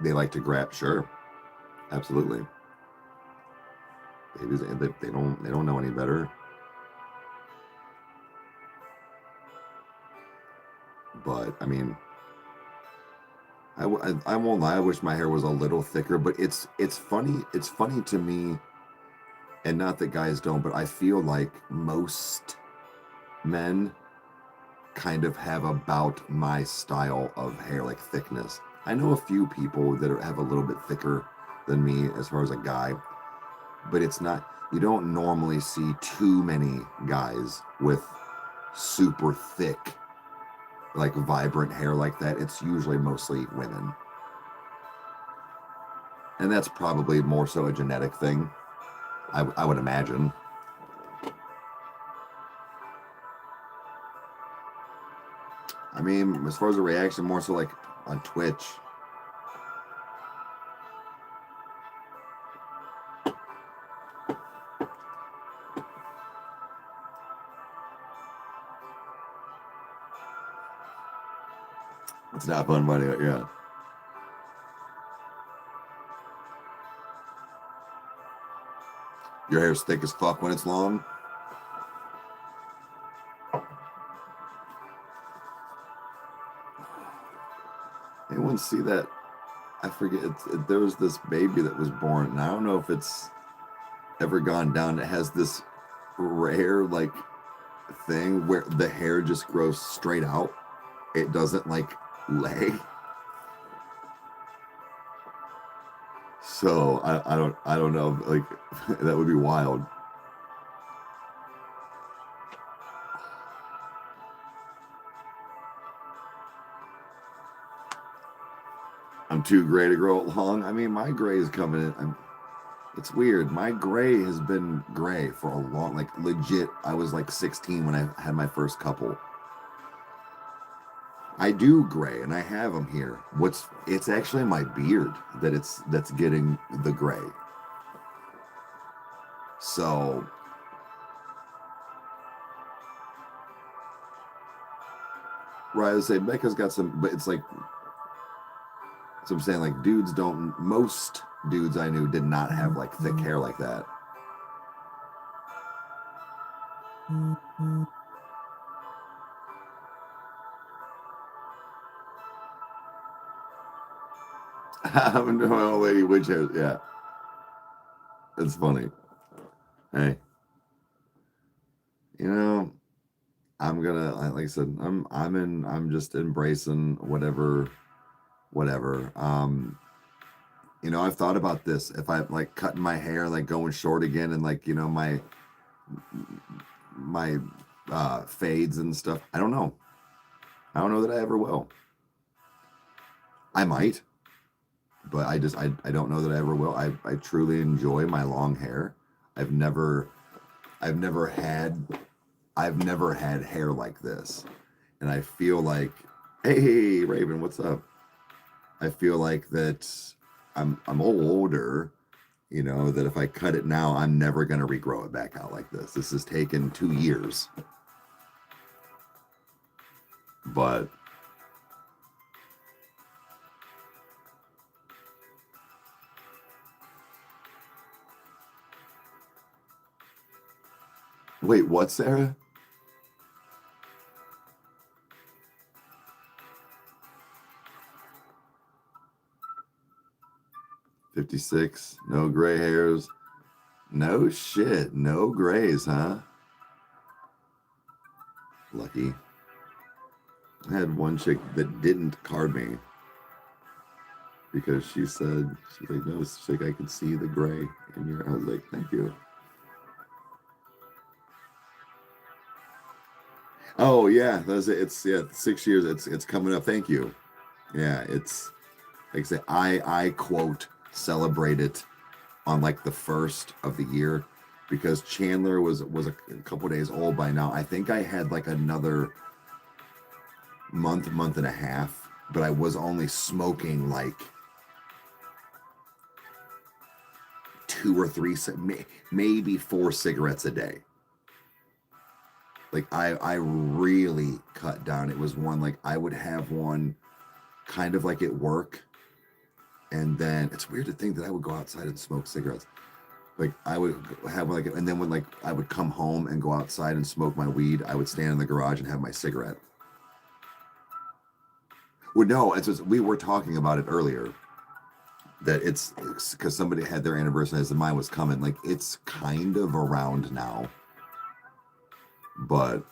They like to grab, sure, absolutely. Babies, they don't know any better. But I mean, I won't lie. I wish my hair was a little thicker, but it's funny. It's funny to me, and not that guys don't, but I feel like most men kind of have about my style of hair, like thickness. I know a few people that have a little bit thicker than me as far as a guy, but it's not, you don't normally see too many guys with super thick, like vibrant hair like that. It's usually mostly women. And that's probably more so a genetic thing, I would imagine. I mean, as far as the reaction, more so like on Twitch. It's not fun, buddy. Yeah. Your hair's thick as fuck when it's long. Anyone see that? I forget. There was this baby that was born, and I don't know if it's ever gone down. It has this rare like thing where the hair just grows straight out. It doesn't like lay. So I don't know, like that would be wild. I'm too gray to grow it long. I mean, my gray is coming in. It's weird. My gray has been gray for a long, like legit. I was like 16 when I had my first couple. I do gray, and I have them here. It's actually my beard that's getting the gray. So, right, I would say Becca's got some, but it's like, so I'm saying like dudes don't, most dudes I knew did not have like thick hair like that. I'm doing my old lady witch hair. Yeah, it's funny. Hey, you know, I'm gonna like I said, I'm just embracing whatever. You know, I've thought about this. If I like cutting my hair, like going short again, and like, you know, my fades and stuff. I don't know. I don't know that I ever will. I might, but I don't know that I ever will. I truly enjoy my long hair. I've never had hair like this. And I feel like, hey Raven, what's up? I feel like that I'm older, you know, that if I cut it now, I'm never gonna regrow it back out like this. This has taken 2 years. But wait, what, Sarah? $56, no gray hairs. No shit, no grays, huh? Lucky. I had one chick that didn't card me because she's like, no, she's like, I could see the gray in your. I was like, thank you. Oh yeah, that's it. It's 6 years. It's coming up. Thank you. Yeah, it's like I say, I quote celebrate it on like the first of the year because Chandler was a couple days old by now. I think I had like another month and a half, but I was only smoking like 2 or 3, maybe 4 cigarettes a day. Like I really cut down. It was one, like I would have one kind of like at work, and then it's weird to think that I would go outside and smoke cigarettes. Like I would have like, and then when like I would come home and go outside and smoke my weed, I would stand in the garage and have my cigarette. Well, no, it's just, we were talking about it earlier that it's because somebody had their anniversary and mine was coming. Like it's kind of around now, but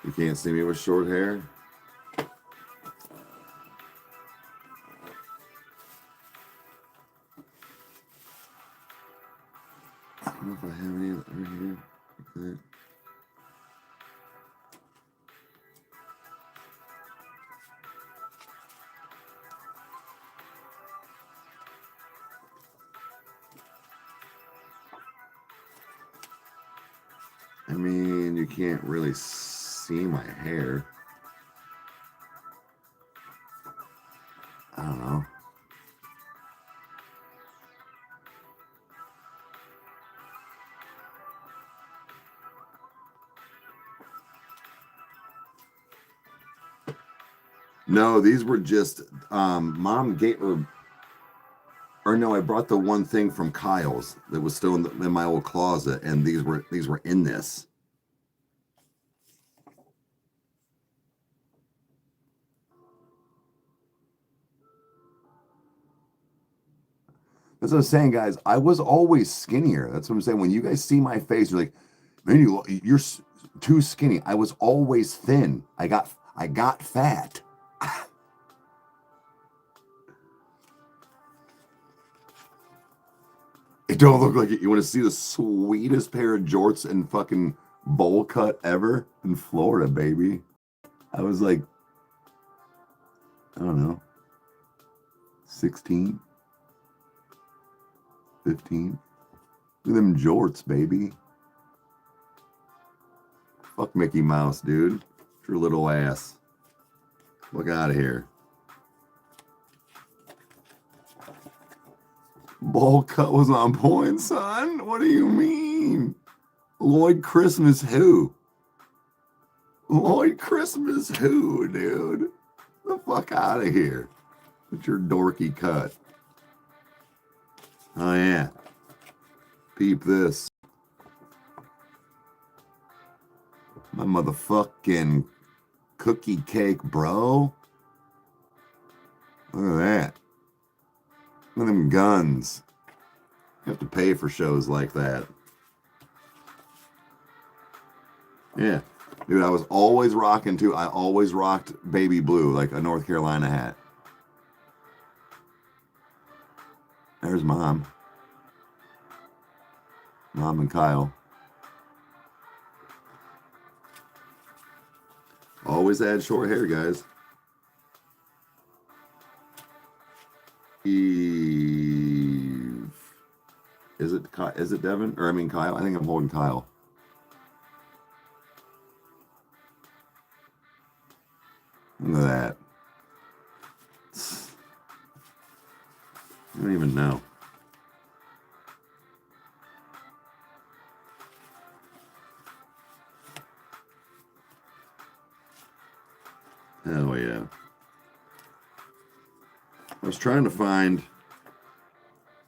you can't see me with short hair. I don't know if I have any right here. Okay. I mean, you can't really see my hair. I don't know. No, these were just mom gave or no, I brought the one thing from Kyle's that was still in my old closet, and these were in this. That's what I'm saying, guys. I was always skinnier. That's what I'm saying. When you guys see my face, you're like, man, you're too skinny. I was always thin. I got fat. It don't look like it. You want to see the sweetest pair of jorts and fucking bowl cut ever in Florida, baby. I was like, I don't know, 16, 15. Look at them jorts, baby. Fuck Mickey Mouse, dude. Your little ass. Look out of here. Bowl cut was on point, son. What do you mean? Lloyd Christmas who? Lloyd Christmas who, dude? The fuck out of here with your dorky cut. Oh yeah. Peep this. My motherfucking cookie cake, bro. Look at that. Look at them guns. You have to pay for shows like that. Yeah. Dude, I was always rocking too. I always rocked baby blue, like a North Carolina hat. There's Mom. Mom and Kyle. Always had short hair, guys. Eve. Is it Devin? Or I mean Kyle? I think I'm holding Kyle. Look at that. I don't even know. Hell yeah. I was trying to find.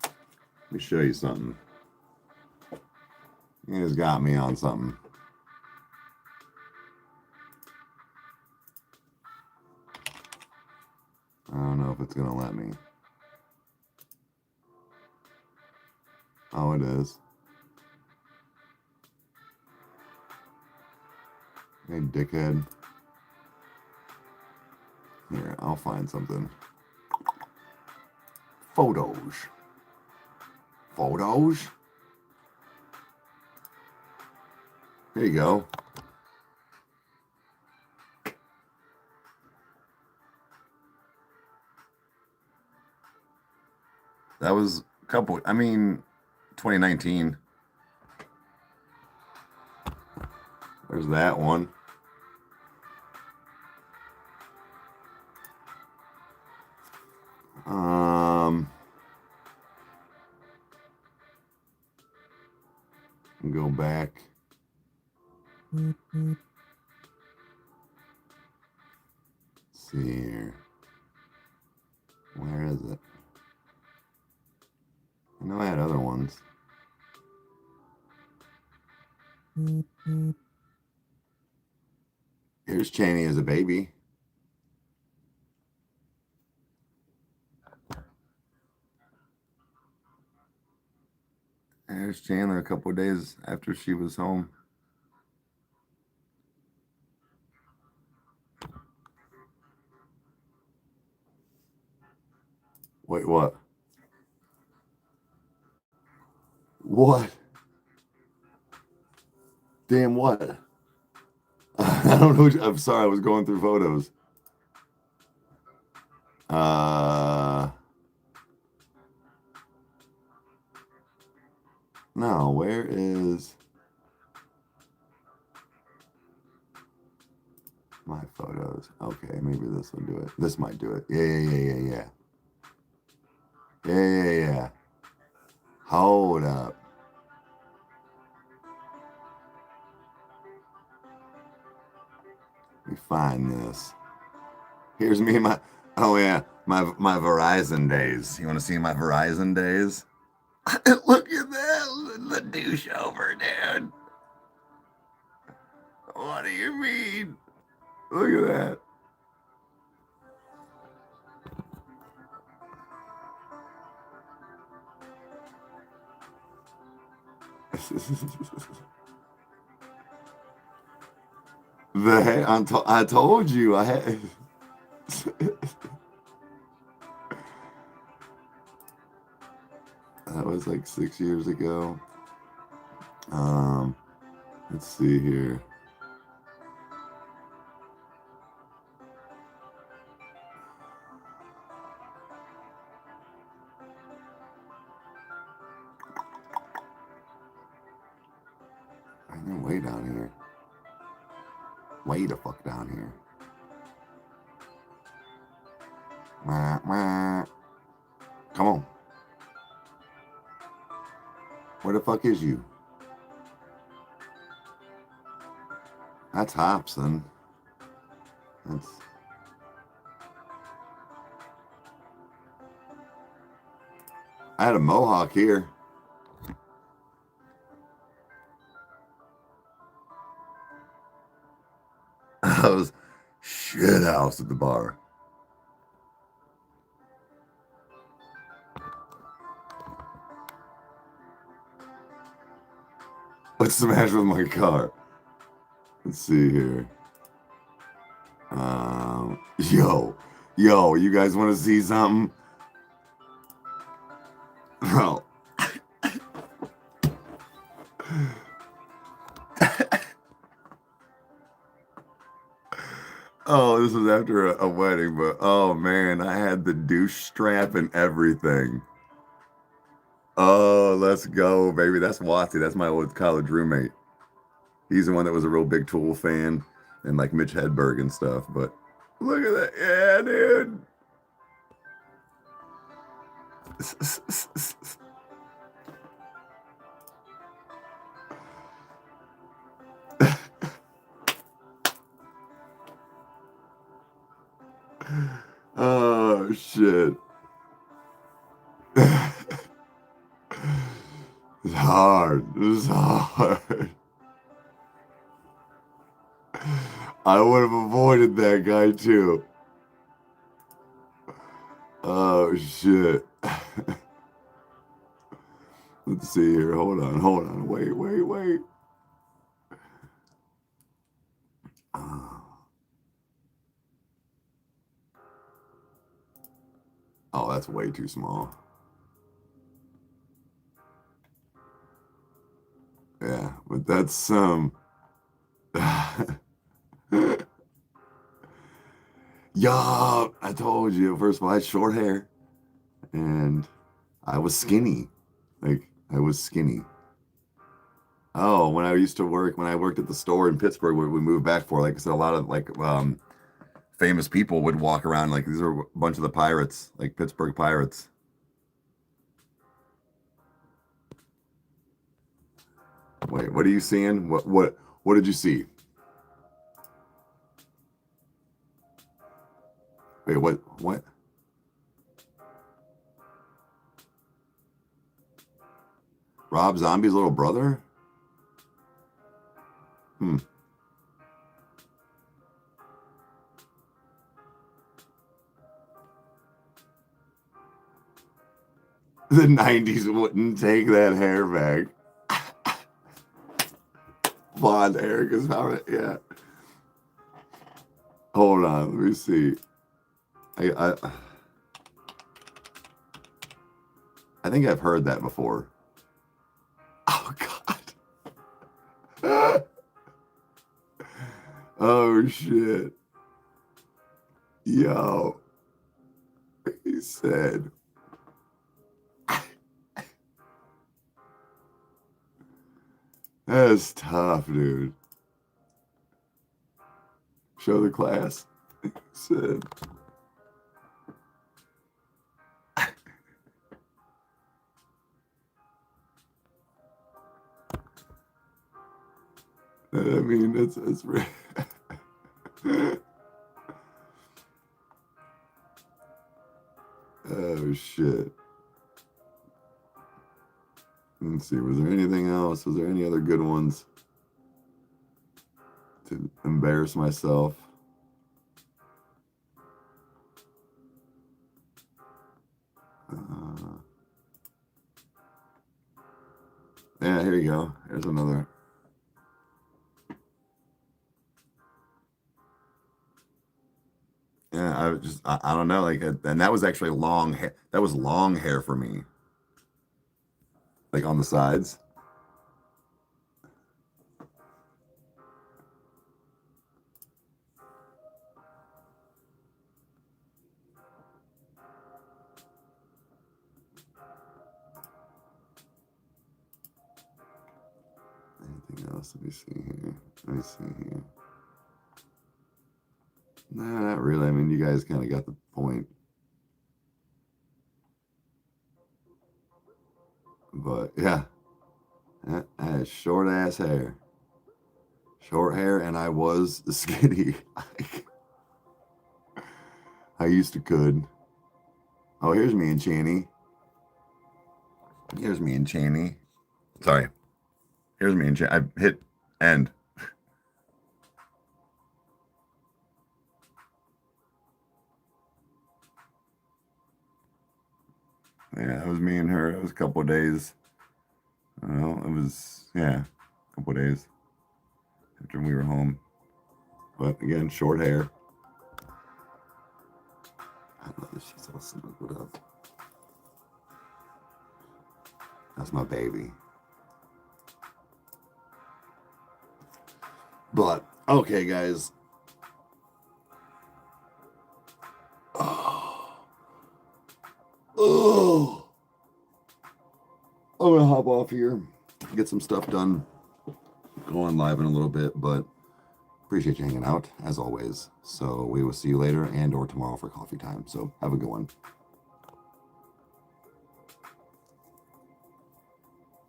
Let me show you something. You guys got me on something. I don't know if it's gonna let me. Oh, it is. Hey, dickhead. Here, I'll find something. Photos. Photos? Here you go. That was a couple, 2019. There's that one. Go back. Let's see here. Where is it? I know I had other ones. Here's Chaney as a baby. There's Chandler a couple of days after she was home. Wait, what? What? Damn, what? I don't know. I'm sorry. I was going through photos. No, where is my photos? Okay, maybe this will do it. This might do it. Yeah. Yeah. Hold up. Let me find this. Here's me and my, oh yeah, my Verizon days. You want to see my Verizon days? Look at that, the douche over, dude. What do you mean? Look at that. I told you I had. That was like 6 years ago. Let's see here. I'm way down here. Way the fuck down here. Come on. Where the fuck is you? That's hops, then. That's... I had a mohawk here. I was shit house at the bar. Let's smash with my car. Let's see here. Yo, you guys want to see something? Bro. Oh, this was after a wedding, but oh man, I had the douche strap and everything. Oh, let's go, baby. That's Watty. That's my old college roommate. He's the one that was a real big Tool fan and like Mitch Hedberg and stuff. But look at that. Yeah, dude. Oh, shit. It's hard. It's hard. I would have avoided that guy too. Oh, shit. Let's see here. Hold on. Wait. Oh, that's way too small. Yeah, but that's Yo, I told you. First of all, I had short hair and I was skinny. Like I was skinny. Oh, when I worked at the store in Pittsburgh, where we moved back for, like I said, a lot of like famous people would walk around. Like these are a bunch of the Pirates, like Pittsburgh Pirates. Wait, what are you seeing? What did you see? Wait, what? Rob Zombie's little brother? Hmm. The 90s wouldn't take that hair back. Blonde hair, because yeah. Hold on, let me see. I I think I've heard that before. Oh God. Oh shit. Yo. He said. That's tough, dude. Show the class. He said. I mean, that's oh shit. Let's see. Was there anything else? Was there any other good ones to embarrass myself? Yeah, here you go. Here's another. Yeah, I don't know, like, and that was actually long hair. That was long hair for me, like on the sides. Anything else? Let me see here. Let me see here. No, not really. I mean, you guys kind of got the point. But yeah, I had short ass hair. Short hair, and I was skinny. I used to could. Oh, here's me and Channy. Here's me and Channy. Sorry. Here's me and Channy. I hit end. Yeah, it was me and her. It was a couple of days. I don't know. It was, yeah, a couple of days after we were home. But again, short hair. I love that she's all snuggled up. That's my baby. But, okay, guys. Oh. I'm going to hop off here, get some stuff done, go on live in a little bit, but appreciate you hanging out, as always. So we will see you later and or tomorrow for coffee time. So have a good one.